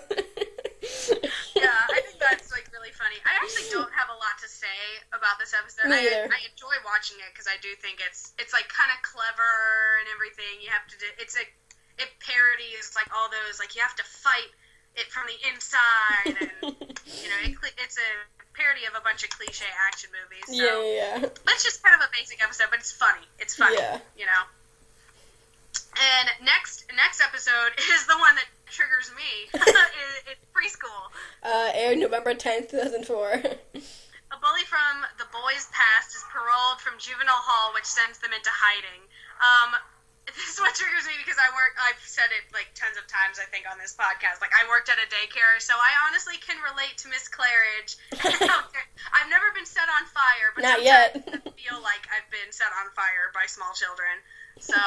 Yeah, I think that's like really funny. I actually don't have a lot to say about this episode.
Me either.
I enjoy watching it because I do think it's like kind of clever and everything. You have to do it parodies like all those like you have to fight it from the inside, and you know it's a parody of a bunch of cliche action movies. So
Yeah.
It's just kind of a basic episode, but it's funny. It's funny, you know. And next episode is the one that triggers me. preschool.
Aired November 10th, 2004.
A bully from the boys' past is paroled from juvenile hall, which sends them into hiding. This is what triggers me because I've said it like tons of times, I think, on this podcast. Like, I worked at a daycare, so I honestly can relate to Miss Claridge. I've never been set on fire, but
not yet.
I feel like I've been set on fire by small children. So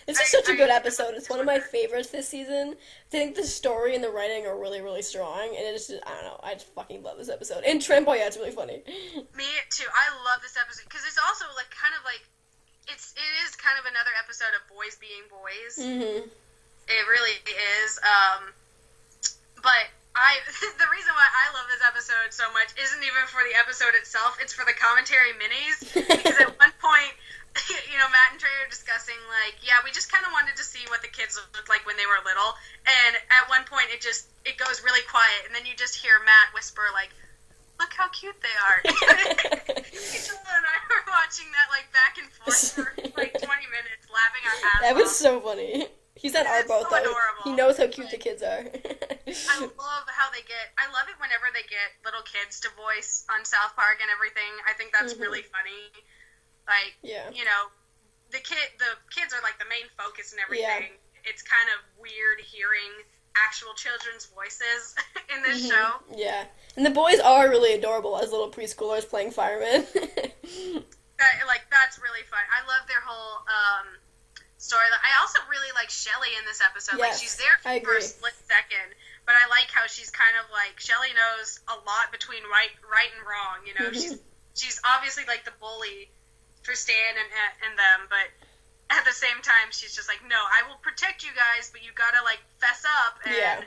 this is such a good episode. It's one of my favorites this season. I think the story and the writing are really, really strong, and it's just, I don't know, I just fucking love this episode. And Trampoyette's really funny.
Me too. I love this episode because it's also like kind of like it is kind of another episode of boys being boys.
Mm-hmm.
It really is. But the reason why I love this episode so much isn't even for the episode itself. It's for the commentary minis because at one point, Matt and Trey are discussing, like, yeah, we just kind of wanted to see what the kids looked like when they were little, and at one point it goes really quiet, and then you just hear Matt whisper, like, look how cute they are. Rachel and I were watching that, like, back and forth for, like, 20 minutes, laughing our ass off.
That was so funny. He's at our boat, though.
Adorable.
He knows how cute the kids are.
I love it whenever they get little kids to voice on South Park and everything. I think that's really funny. Like, the kids are like the main focus and everything. Yeah. It's kind of weird hearing actual children's voices in this show. Yeah.
And the boys are really adorable as little preschoolers playing firemen.
That's really fun. I love their whole story. I also really like Shelley in this episode.
Yes,
like, she's there for a split second, but I like how she's kind of like, Shelley knows a lot between right and wrong, She's obviously like the bully for Stan and them, but at the same time, she's just like, no, I will protect you guys, but you gotta, like, fess up and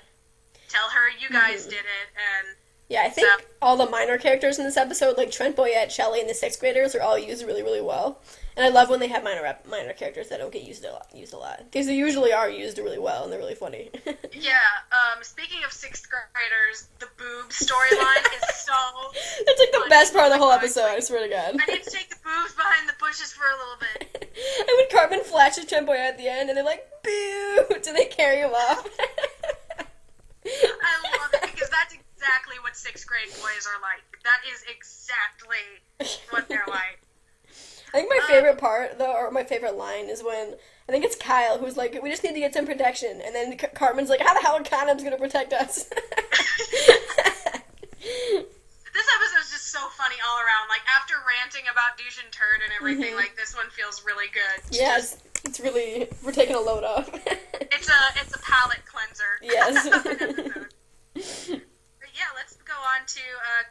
tell her you guys did it, and...
Yeah, I think all the minor characters in this episode, like Trent Boyette, Shelley, and the 6th graders, are all used really, really well. And I love when they have minor characters that don't get used a lot. Because they usually are used really well, and they're really funny.
Speaking of 6th graders, the boob storyline is so
It's like the best part of the whole episode, I swear to God.
I need to take the boobs behind the bushes for a little bit.
And when Cartman flashes Trent Boyette at the end, and they're like, boo! And they carry him off.
I love it, because that's exactly what 6th grade boys are like. That is exactly what they're like.
I think my favorite part, though, or my favorite line, is when, I think it's Kyle, who's like, we just need to get some protection, and then Cartman's like, how the hell are condoms going to protect us?
This episode's just so funny all around. Like, after ranting about Douche and Turd and everything, like, this one feels really good.
Yes, it's really, we're taking a load off.
It's a palate cleanser.
Yes.
But yeah, let's go on to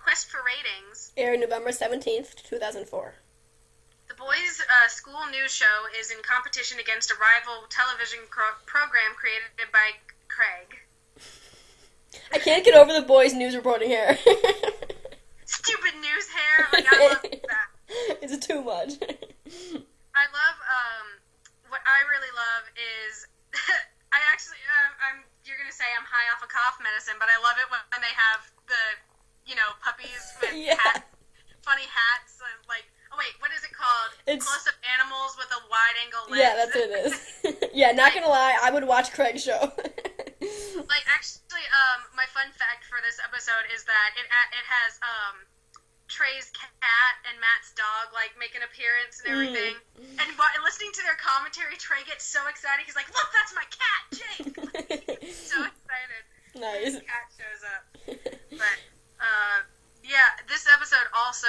Quest for Ratings.
Aired November 17th, 2004.
The boys' school news show is in competition against a rival television program created by Craig.
I can't get over the boys' news reporting hair.
Stupid news hair. Like, I love that.
It's too much.
I love, what I really love is, I actually, you're going to say I'm high off of cough medicine, but I love it when they have the, puppies with funny hats, like, oh wait, what is it called? It's close-up animals with a wide-angle lens.
Yeah, that's what it is. Yeah, not gonna lie, I would watch Craig's show.
Like, actually, my fun fact for this episode is that it has, Trey's cat and Matt's dog, like, make an appearance and everything. And listening to their commentary, Trey gets so excited. He's like, look, that's my cat, Jake! He's so excited.
Nice.
His cat shows up. But, this episode also,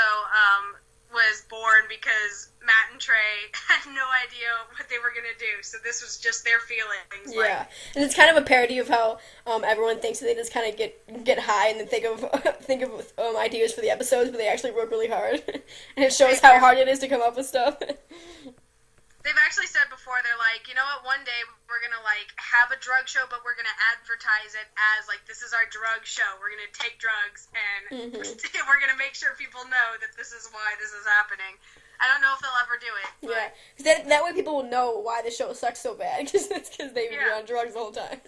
was born because Matt and Trey had no idea what they were going to do, so this was just their feelings.
Yeah, and it's kind of a parody of how everyone thinks that they just kind of get high and then think of ideas for the episodes, but they actually work really hard. And it shows how hard it is to come up with stuff.
They've actually said before, they're like, you know what, one day we're going to, like, have a drug show, but we're going to advertise it as, like, this is our drug show. We're going to take drugs, and we're going to make sure people know that this is why this is happening. I don't know if they'll ever do it. But...
Yeah, because that way people will know why the show sucks so bad, because they would be on drugs the whole time.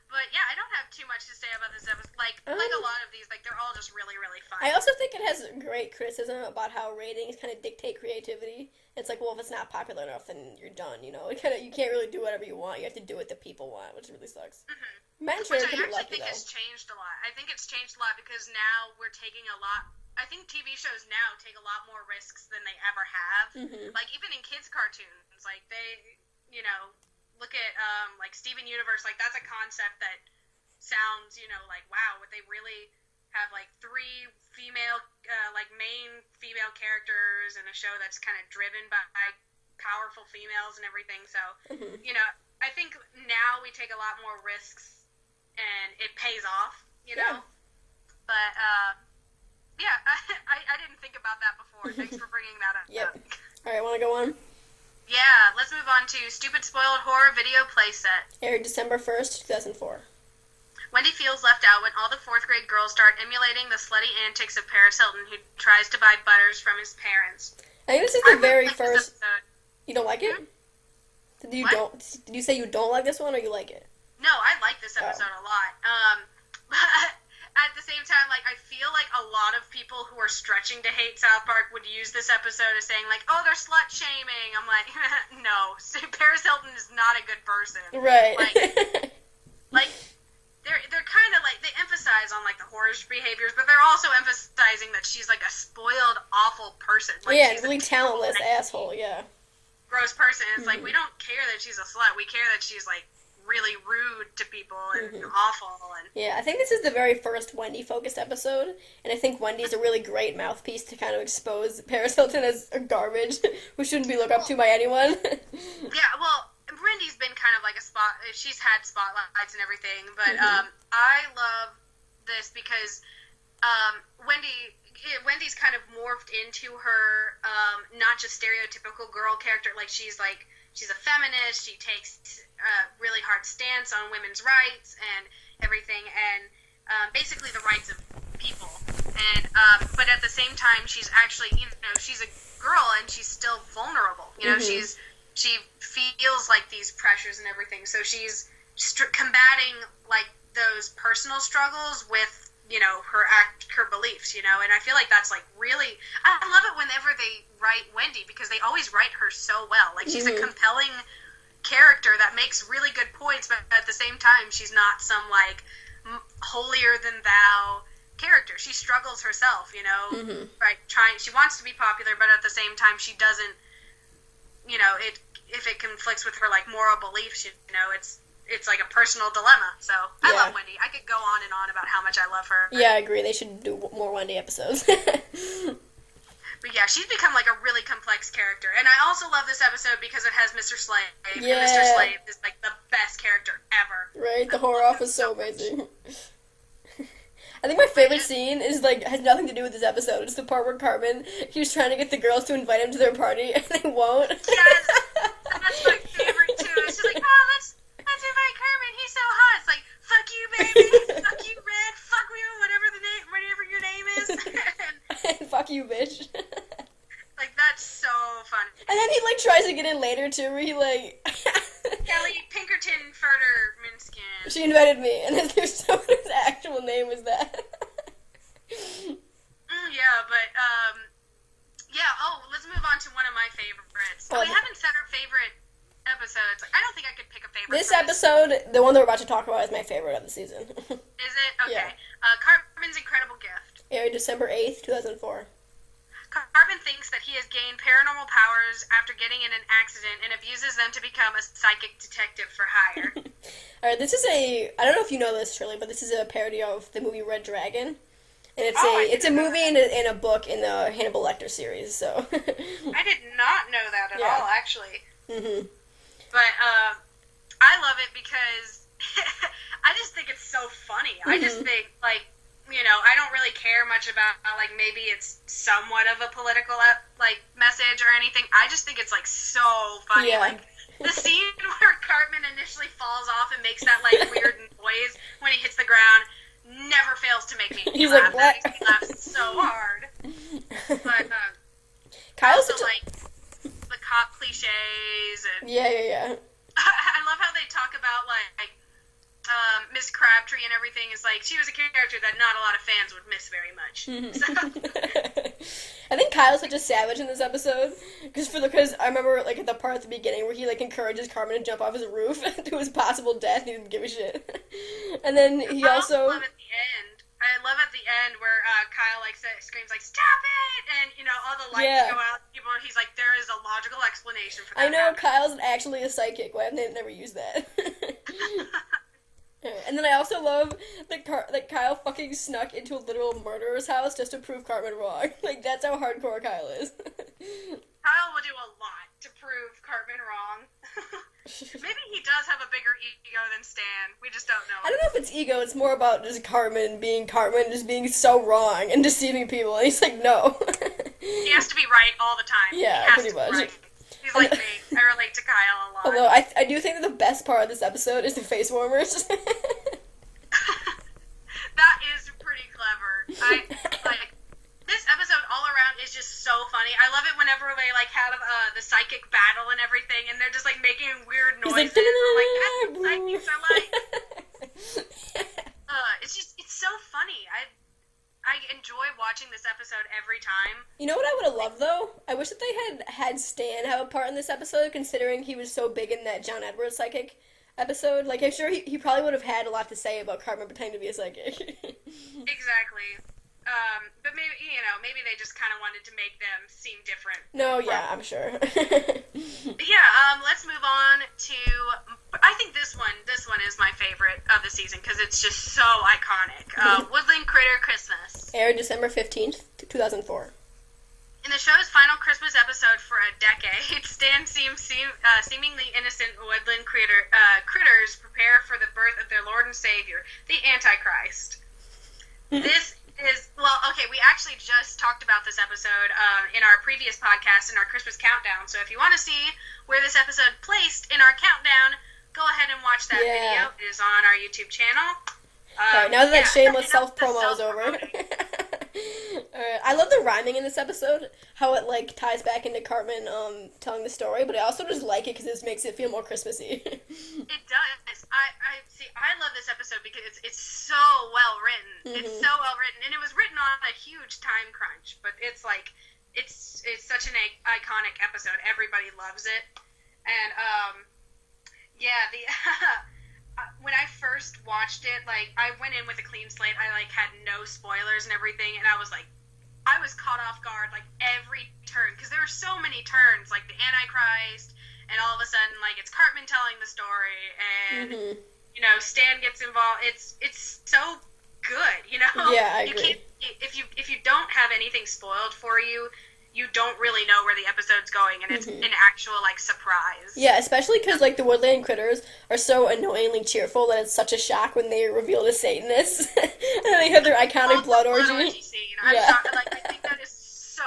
But, yeah, I don't have too much to say about this episode. Like a lot of these, like they're all just really, really fun.
I also think it has great criticism about how ratings kind of dictate creativity. It's like, well, if it's not popular enough, then you're done. You know, you can't really do whatever you want. You have to do what the people want, which really sucks.
Mm-hmm.
Men sure
Which
can
I
be
actually
lucky
think
though.
has changed a lot. I think it's changed a lot because now we're taking a lot. I think TV shows now take a lot more risks than they ever have.
Mm-hmm.
Like even in kids' cartoons, like they, you know, look at like Steven Universe. Like that's a concept that sounds, you know, like wow, would they really have like 3 female, like main female characters in a show that's kind of driven by powerful females and everything. So, you know, I think now we take a lot more risks and it pays off, you know. But yeah, I didn't think about that before. Thanks for bringing that up.
Yep. All right, want to go on?
Yeah, let's move on to Stupid Spoiled Horror Video Playset.
Aired December 1st, 2004.
Wendy feels left out when all the 4th grade girls start emulating the slutty antics of Paris Hilton, who tries to buy butters from his parents.
I think this is the very
like
first... You don't like it? Did you say you don't like this one, or you like it?
No, I like this episode a lot. But at the same time, like, I feel like a lot of people who are stretching to hate South Park would use this episode as saying, like, oh, they're slut-shaming. I'm like, no, Paris Hilton is not a good person.
Right.
Like they're kind of, like, they emphasize on, like, the whorish behaviors, but they're also emphasizing that she's, like, a spoiled, awful person. Like,
yeah,
she's
really talentless asshole, yeah.
Gross person. It's like, we don't care that she's a slut. We care that she's, like, really rude to people and awful. And
yeah, I think this is the very first Wendy-focused episode, and I think Wendy's a really great mouthpiece to kind of expose Paris Hilton as a garbage who shouldn't be looked up to by anyone.
Yeah, well, Wendy's been kind of like she's had spotlights and everything, but I love this because Wendy's kind of morphed into her not just stereotypical girl character. Like she's a feminist. She takes a really hard stance on women's rights and everything, and basically the rights of people. And but at the same time, she's actually, you know, she's a girl and she's still vulnerable. You know, she feels like these pressures and everything. So she's combating like those personal struggles with, you know, her beliefs, you know, and I feel like that's like really, I love it whenever they write Wendy because they always write her so well. Like she's a compelling character that makes really good points, but at the same time, she's not some like holier than thou character. She struggles herself, you know, right? She wants to be popular, but at the same time, she doesn't, you know, if it conflicts with her like moral beliefs, you know, it's like a personal dilemma. So I love Wendy. I could go on and on about how much I love her.
Yeah, I agree. They should do more Wendy episodes.
But yeah, she's become like a really complex character. And I also love this episode because it has Mr. Slade.
Yeah.
And Mr. Slade is like the best character ever.
Right? The horror off is so amazing. I think my favorite scene is like has nothing to do with this episode. It's the part where Cartman, he was trying to get the girls to invite him to their party and they won't.
Yes! That's my favorite too. It's just like, oh, let's invite Cartman. He's so hot. It's like, fuck you, baby. Fuck you, Red. Fuck you, whatever your name is.
And fuck you, bitch.
Like, that's so funny.
And then he like tries to get in later too, where he like
Kelly Pinkerton Furter Minskin.
She invited me, and then there's someone whose actual name was that.
Yeah, but yeah. Oh, let's move on to one of my favorites. We haven't said our favorite episodes. I don't think I could pick a favorite.
This episode, the one that we're about to talk about, is my favorite of the season.
Is it? Okay.
Yeah.
Cartman's Incredible Gift.
Aired December 8th, 2004.
Cartman thinks that he has gained paranormal powers after getting in an accident and abuses them to become a psychic detective for hire.
Alright, this is I don't know if you know this, Shirley, but this is a parody of the movie Red Dragon. And it's a movie and a book in the Hannibal Lecter series, so.
I did not know that at all, actually.
Mm-hmm.
But I love it because I just think it's so funny. I just think, like, you know, I don't really care much about, like, maybe it's somewhat of a political, like, message or anything. I just think it's, like, so funny.
Yeah.
Like, the scene where Cartman initially falls off and makes that, like, weird noise when he hits the ground never fails to make me
He's
laugh.
like,
that makes me laugh so hard. But,
Kyle's
also, like, the cop cliches and...
Yeah.
I love how they talk about, like Miss Crabtree and everything is like, she was a character that not a lot of fans would miss very much.
I think Kyle's such a savage in this episode because I remember like at the part at the beginning where he like encourages Cartman to jump off his roof to his possible death. And he didn't give a shit. And then he also
love at the end. I love at the end where Kyle like screams like "Stop it!" and all the lights go out. People, he's like, there is a logical explanation for that.
I know Kyle's actually a psychic. Why have they never used that? And then I also love that Kyle fucking snuck into a literal murderer's house just to prove Cartman wrong. Like, that's how hardcore Kyle is.
Kyle will do a lot to prove Cartman wrong. Maybe he does have a bigger ego than Stan. We just don't know.
I don't know if it's ego. It's more about just Cartman being Cartman, just being so wrong and deceiving people. And he's like, no.
He has to be right all the time.
Yeah, pretty much.
Right. He's like me. I relate to Kyle a lot.
Although I do think that the best part of this episode is the face warmers.
That is pretty clever. This episode all around is just so funny. I love it whenever they like have the psychic battle and everything, and they're just like making weird noises. Like, that's what psychics are like. It's so funny. I enjoy watching this episode every time.
You know what I would have loved, though? I wish that they had Stan have a part in this episode, considering he was so big in that John Edwards psychic episode. Like, I'm sure he probably would have had a lot to say about Cartman pretending to be a psychic.
Exactly. But maybe they just kind of wanted to make them seem different.
No, yeah, I'm sure.
Let's move on to, I think this one is my favorite of the season because it's just so iconic. Woodland Critter Christmas.
Aired December 15th, 2004.
In the show's final Christmas episode for a decade, Stan seemingly innocent woodland critters prepare for the birth of their Lord and Savior, the Antichrist. This is, we actually just talked about this episode in our previous podcast, in our Christmas countdown, so if you want to see where this episode placed in our countdown, go ahead and watch that video. It is on our YouTube channel.
Alright, now that shameless self-promo is over. I love the rhyming in this episode, how it like ties back into Cartman telling the story, but I also just like it because it makes it feel more Christmassy.
It does. I love this episode because it's so well written. It's so well written, and it was written on a huge time crunch, but it's such an iconic episode. Everybody loves it, and when I first watched it, like, I went in with a clean slate. I, like, had no spoilers and everything, and I was caught off guard, like, every turn, because there are so many turns, like, the Antichrist, and all of a sudden, like, it's Cartman telling the story, and, Stan gets involved. It's so good,
Yeah, I agree.
If you don't have anything spoiled for you, you don't really know where the episode's going, and it's an actual, like, surprise.
Yeah, especially because, like, the Woodland critters are so annoyingly cheerful that it's such a shock when they reveal the Satanists. And they have their iconic blood orgy.
Scene. I think that is so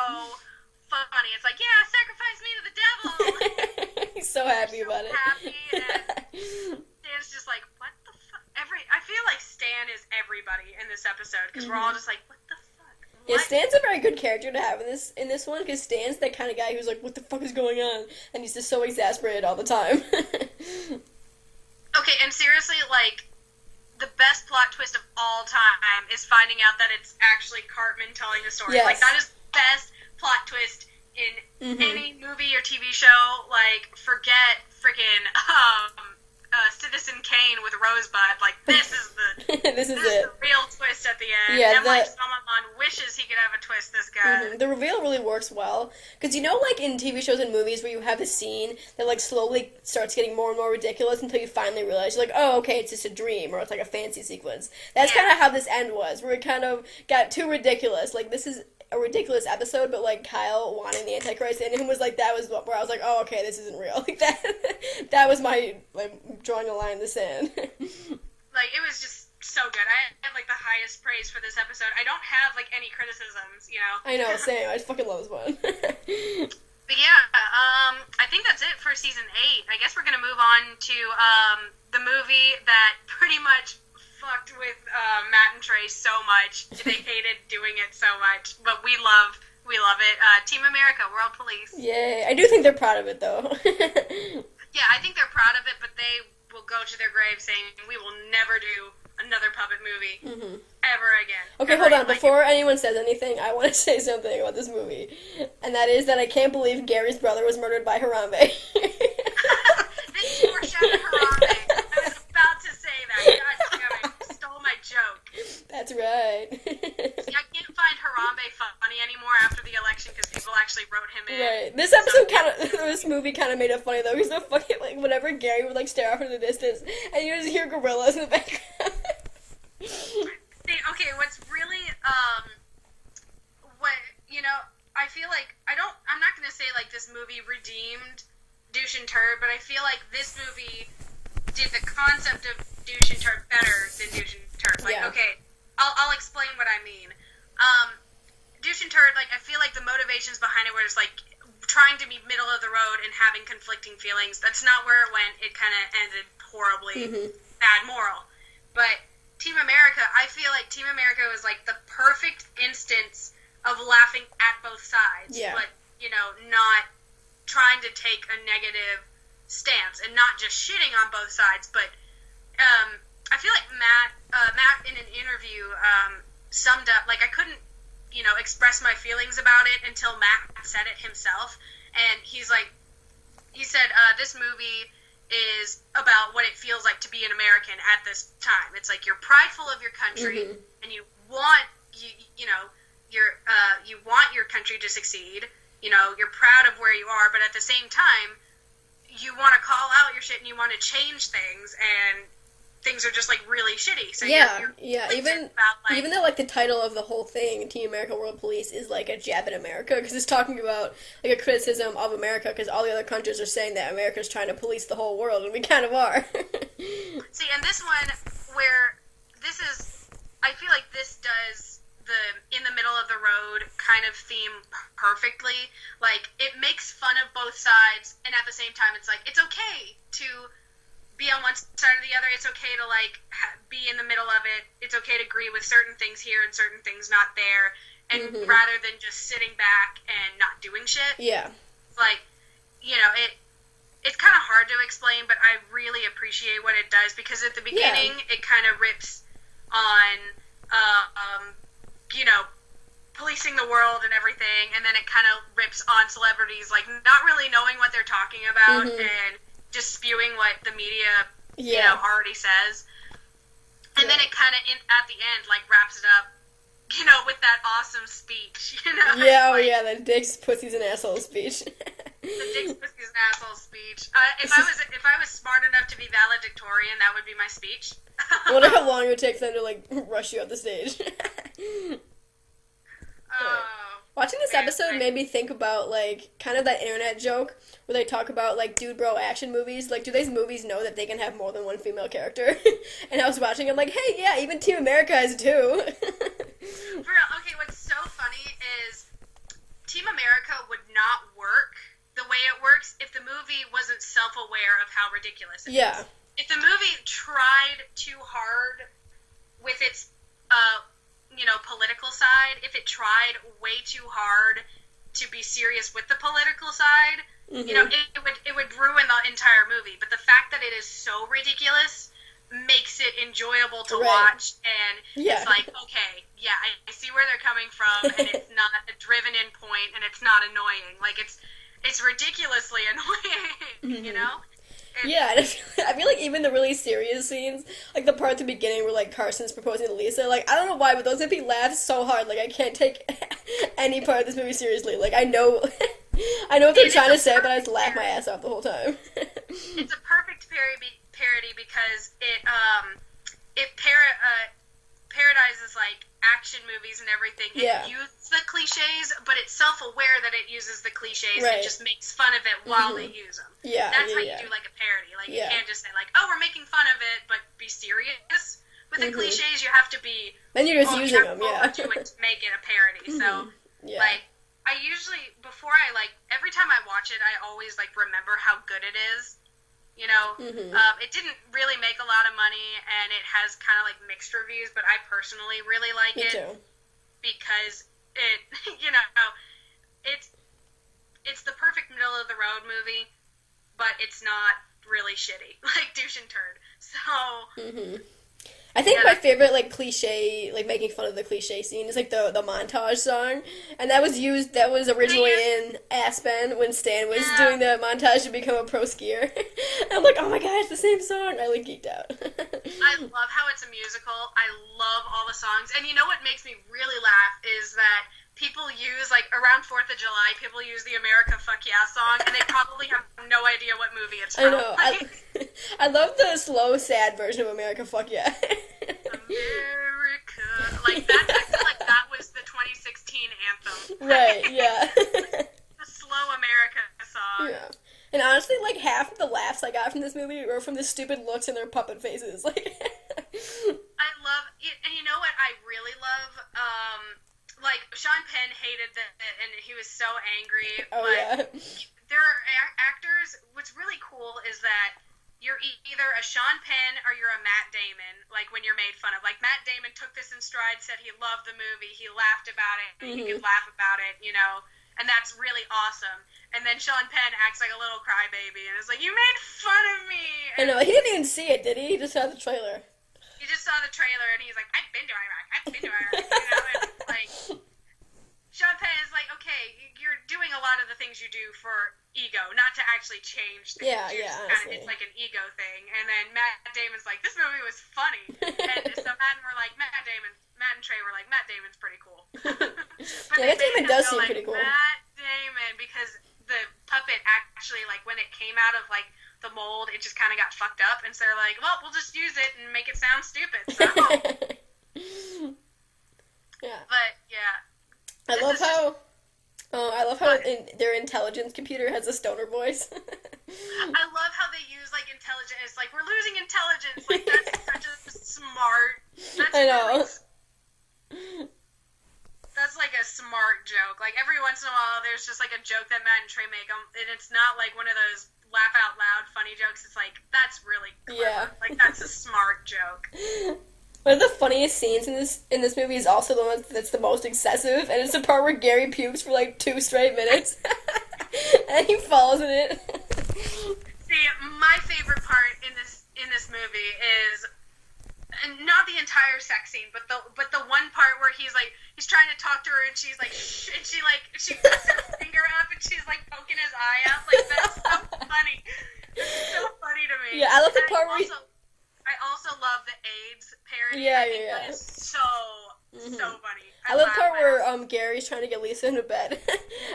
funny. It's like, yeah, sacrifice me to the devil!
He's so happy about it.
Happy, and Stan's just like, what the fuck? I feel like Stan is everybody in this episode, because we're all just like, what the fuck?
Yeah, Stan's a very good character to have in this one, because Stan's that kind of guy who's like, what the fuck is going on? And he's just so exasperated all the time.
Okay, and seriously, like, the best plot twist of all time is finding out that it's actually Cartman telling the story.
Yes.
Like, that is the best plot twist in any movie or TV show. Like, forget freaking Citizen Kane with Rosebud. Like, this is the
this is
the real twist at the end.
Yeah,
and like, someone wishes he could have a twist this good.
The reveal really works well, because like in TV shows and movies where you have a scene that like slowly starts getting more and more ridiculous until you finally realize you're like, oh, okay, it's just a dream, or it's like a fancy sequence. That's kind of how this end was, where it kind of got too ridiculous. Like, this is a ridiculous episode, but like Kyle wanting the Antichrist in him was like, that was where I was like, oh, okay, this isn't real. Like, that was my like drawing a line in the sand.
Like, it was just so good. I have like the highest praise for this episode. I don't have like any criticisms,
I know, same. I fucking love this one.
But yeah, I think that's it for season 8. I guess we're gonna move on to the movie that pretty much fucked with Matt and Trey so much. They hated doing it so much, but we love it. Team America, World Police.
Yay! I do think they're proud of it though.
Yeah, I think they're proud of it, but they will go to their grave saying, we will never do another puppet movie ever again.
Okay, hold on. Before anyone says anything, I want to say something about this movie. And that is that I can't believe Gary's brother was murdered by Harambe.
This foreshadowed Harambe. I was about to say that. God damn it. You stole my joke.
That's right.
See, I can't find Harambe funny anymore after the election because people actually wrote him in.
Right. This episode this movie kind of made it funny though. Because the fucking, like, whenever Gary would, like, stare off into the distance, and you just hear gorillas in the background.
See, okay, what's really, I feel like, I'm not going to say, like, this movie redeemed Douche and Turd, but I feel like this movie did the concept of Douche and Turd better than Douche and Turd. Like, okay, I'll explain what I mean. Douche and Turd, like, I feel like the motivations behind it were just, like, trying to be middle of the road and having conflicting feelings. That's not where it went. It kind of ended horribly, bad moral. But Team America, I feel like Team America was, like, the perfect instance of laughing at both sides, but, not trying to take a negative stance and not just shitting on both sides. But I feel like Matt in an interview summed up, like, I couldn't, express my feelings about it until Matt said it himself. And he said, this movie is about what it feels like to be an American at this time. It's like you're prideful of your country, and you want you want your country to succeed. You're proud of where you are, but at the same time, you want to call out your shit and you want to change things, and things are just, like, really shitty. So you're
even
about, like,
even though, like, the title of the whole thing, Team America World Police, is, like, a jab at America, because it's talking about, like, a criticism of America, because all the other countries are saying that America's trying to police the whole world, and we kind of are.
See, and this one, I feel like this does the in the middle of the road kind of theme perfectly. Like, it makes fun of both sides, and at the same time, it's like, it's okay to be on one side or the other. It's okay to, like, be in the middle of it. It's okay to agree with certain things here and certain things not there, and rather than just sitting back and not doing shit.
Yeah.
Like, it's kind of hard to explain, but I really appreciate what it does, because at the beginning, it kind of rips on, policing the world and everything, and then it kind of rips on celebrities, like, not really knowing what they're talking about, and just spewing what the media, already says. And then it kind of, at the end, like, wraps it up, with that awesome speech,
the dicks, pussies, and assholes speech.
The dicks, pussies, and assholes speech. If I was smart enough to be valedictorian, that would be my speech.
I wonder how long it would take for them to, like, rush you off the stage. Watching this episode made me think about, like, kind of that internet joke where they talk about, like, dude bro action movies. Like, do these movies know that they can have more than one female character? And I was watching, I'm like, hey, yeah, even Team America has two.
For real, okay, what's so funny is Team America would not work the way it works if the movie wasn't self-aware of how ridiculous it is. If the movie tried too hard with its, political side, if it tried way too hard to be serious with the political side, it would ruin the entire movie. But the fact that it is so ridiculous makes it enjoyable to watch, and it's like, okay, I see where they're coming from, and it's not a driven-in point, and it's not annoying. Like, it's ridiculously annoying,
Yeah, and I feel like even the really serious scenes, like the part at the beginning where, like, Carson's proposing to Lisa, like, I don't know why, but those make me laugh so hard. Like, I can't take any part of this movie seriously. Like, I know what they're trying to say, but I just laugh my ass off the whole time.
It's a perfect parody because it parodizes, like, action movies and everything. It uses the cliches, but it's self-aware that it uses the cliches and just makes fun of it while they use them. That's how you do, like, a parody. Like, you can't just say, like, oh, we're making fun of it, but be serious. With the cliches, you have to be...
Then you're just using them,
to it to make it a parody. So, like, I usually, before I, like, every time I watch it, I always, like, remember how good it is. It didn't really make a lot of money, and it has kind of, like, mixed reviews, but I personally really like it.
Me too.
Because it, it's the perfect middle-of-the-road movie, but it's not, really shitty, like Douche and Turd. So
I think my favorite, like, cliche, like, making fun of the cliche scene is, like, the montage song. And that was originally in Aspen when Stan was doing the montage to become a pro skier. And I'm like, oh my god, it's the same song. I, like, geeked out.
I love how it's a musical. I love all the songs. And you know what makes me really laugh is that people use, like, around 4th of July, people use the America Fuck Yeah song, and they probably have no idea what movie it's from.
I know. I love the slow, sad version of America Fuck Yeah.
America. Like, that, I feel like that was the 2016 anthem.
Right, yeah.
The slow America song.
Yeah. And honestly, like, half of the laughs I got from this movie were from the stupid looks in their puppet faces. Like,
I love it. And you know what I really love? Like, Sean Penn hated that, and he was so angry.
oh,
but
yeah.
there are actors. What's really cool is that you're either a Sean Penn or you're a Matt Damon, like, when you're made fun of. Like, Matt Damon took this in stride, said he loved the movie, he laughed about it, and he could laugh about it, you know, and that's really awesome. And then Sean Penn acts like a little crybaby, and is like, you made fun of me!
I know, he didn't even see it, did he? He just saw the trailer.
He just saw the trailer, and he's like, I've been to Iraq, you know, and, like, Sean Penn is like, okay, you're doing a lot of the things you do for ego, not to actually change things.
Yeah, honestly.
It's like an ego thing. And then Matt Damon's like, this movie was funny. And so Matt and Trey were like, Matt Damon's pretty cool. But
yeah, Matt Damon does seem
like,
pretty cool.
Matt Damon, because the puppet actually, like, when it came out of, like, the mold, it just kind of got fucked up. And so they're like, well, we'll just use it and make it sound stupid. So.
Yeah.
But, yeah.
I love how their intelligence computer has a stoner voice.
I love how they use, like, intelligence. It's like, we're losing intelligence. Like, that's such a smart.
I know.
That's like a smart joke. Like, every once in a while, there's just, like, a joke that Matt and Trey make, and it's not, like, one of those laugh out loud funny jokes. It's like, that's really clever. Yeah. Like, that's a smart joke.
One of the funniest scenes in this movie is also the one that's the most excessive, and it's the part where Gary pukes for like 2 straight minutes, and he falls in it.
See, my favorite part in this movie is not the entire sex scene, but the one part where he's trying to talk to her, and she's like, shh, and she puts her finger up, and she's like poking his eye out. Like, that's so funny. It's so funny to me.
Yeah, I love the part where
I also love the AIDS parody.
Yeah.
That is so funny.
I love the part where Gary's trying to get Lisa into bed,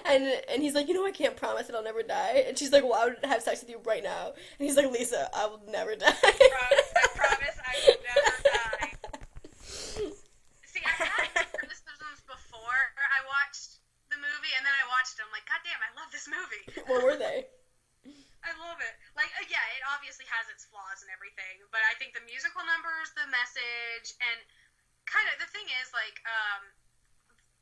and he's like, you know, I can't promise that I'll never die, and she's like, well, I would have sex with you right now, and he's like, Lisa, I will never die.
I promise I will never die. See, I had criticisms before I watched the movie, and then I watched it. I'm like, God damn, I love this movie.
What were they?
I love it. Like, yeah, it obviously has its flaws and everything, but I think the musical numbers, the message, and kind of the thing is, like,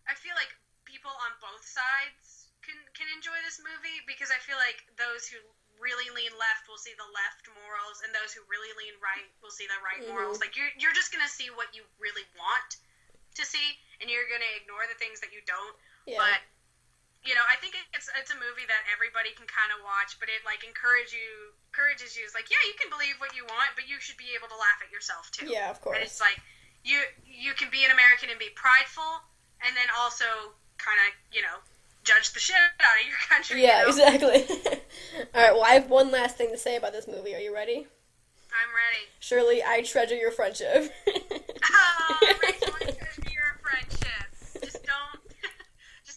I feel like people on both sides can enjoy this movie, because I feel like those who really lean left will see the left morals, and those who really lean right will see the right morals. Like, you're just gonna see what you really want to see, and you're gonna ignore the things that you don't. Yeah. But you know, I think it's a movie that everybody can kind of watch, but it, like, encourages you. It's like, yeah, you can believe what you want, but you should be able to laugh at yourself too.
Yeah, of course.
And it's like you can be an American and be prideful, and then also kind of, you know, judge the shit out of your country.
Yeah,
you know?
Exactly. All right, well, I have one last thing to say about this movie. Are you ready?
I'm ready.
Shirley, I treasure your friendship.
Oh, Rachel, I treasure your friendship.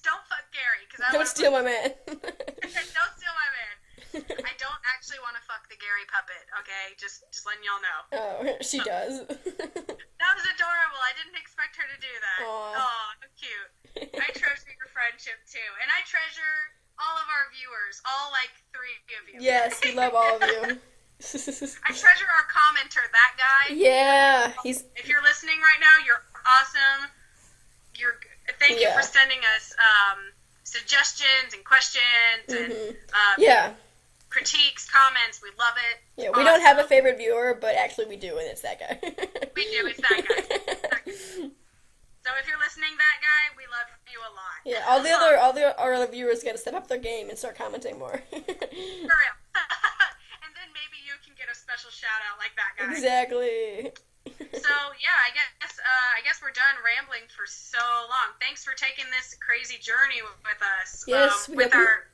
Don't fuck Gary, because I
don't steal my man.
Don't steal my man. I don't actually want to fuck the Gary puppet. Okay, just letting y'all know.
Oh, she does.
That was adorable. I didn't expect her to do that. Oh, cute. I treasure your friendship too, and I treasure all of our viewers, all like 3 of you.
Yes, we love all of you.
I treasure our commenter, that guy.
Yeah,
If you're listening right now, you're awesome. Thank you for sending us suggestions and questions and critiques, comments. We love it.
Yeah, we don't have a favorite viewer, but actually we do, and it's that guy.
We do. It's that guy. So if you're listening, that guy, we love you a lot.
Yeah, our other viewers got to step up their game and start commenting more.
For real. And then maybe you special shout out like that guy.
Exactly.
So yeah, I guess we're done rambling for so long. Thanks for taking this crazy journey with us.
Yes.
With our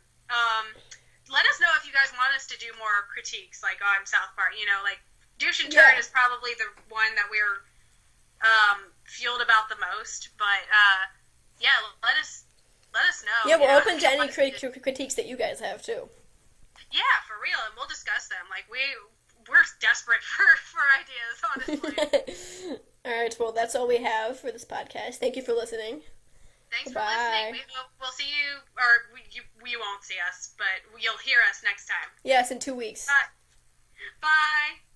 let us know if you guys want us to do more critiques, like on South Park. You know, like Douche and Turd is probably the one that we're fueled about the most. But yeah, let us know.
Yeah, we're open to any critiques that you guys have too.
Yeah, for real, and we'll discuss them. Like we're desperate for ideas, honestly.
All right, well, that's all we have for this podcast. Thank you for listening.
Thanks
Bye.
for listening. We hope we'll see you, or you won't see us, but you'll hear us next time.
Yes, in 2 weeks.
Bye. Bye.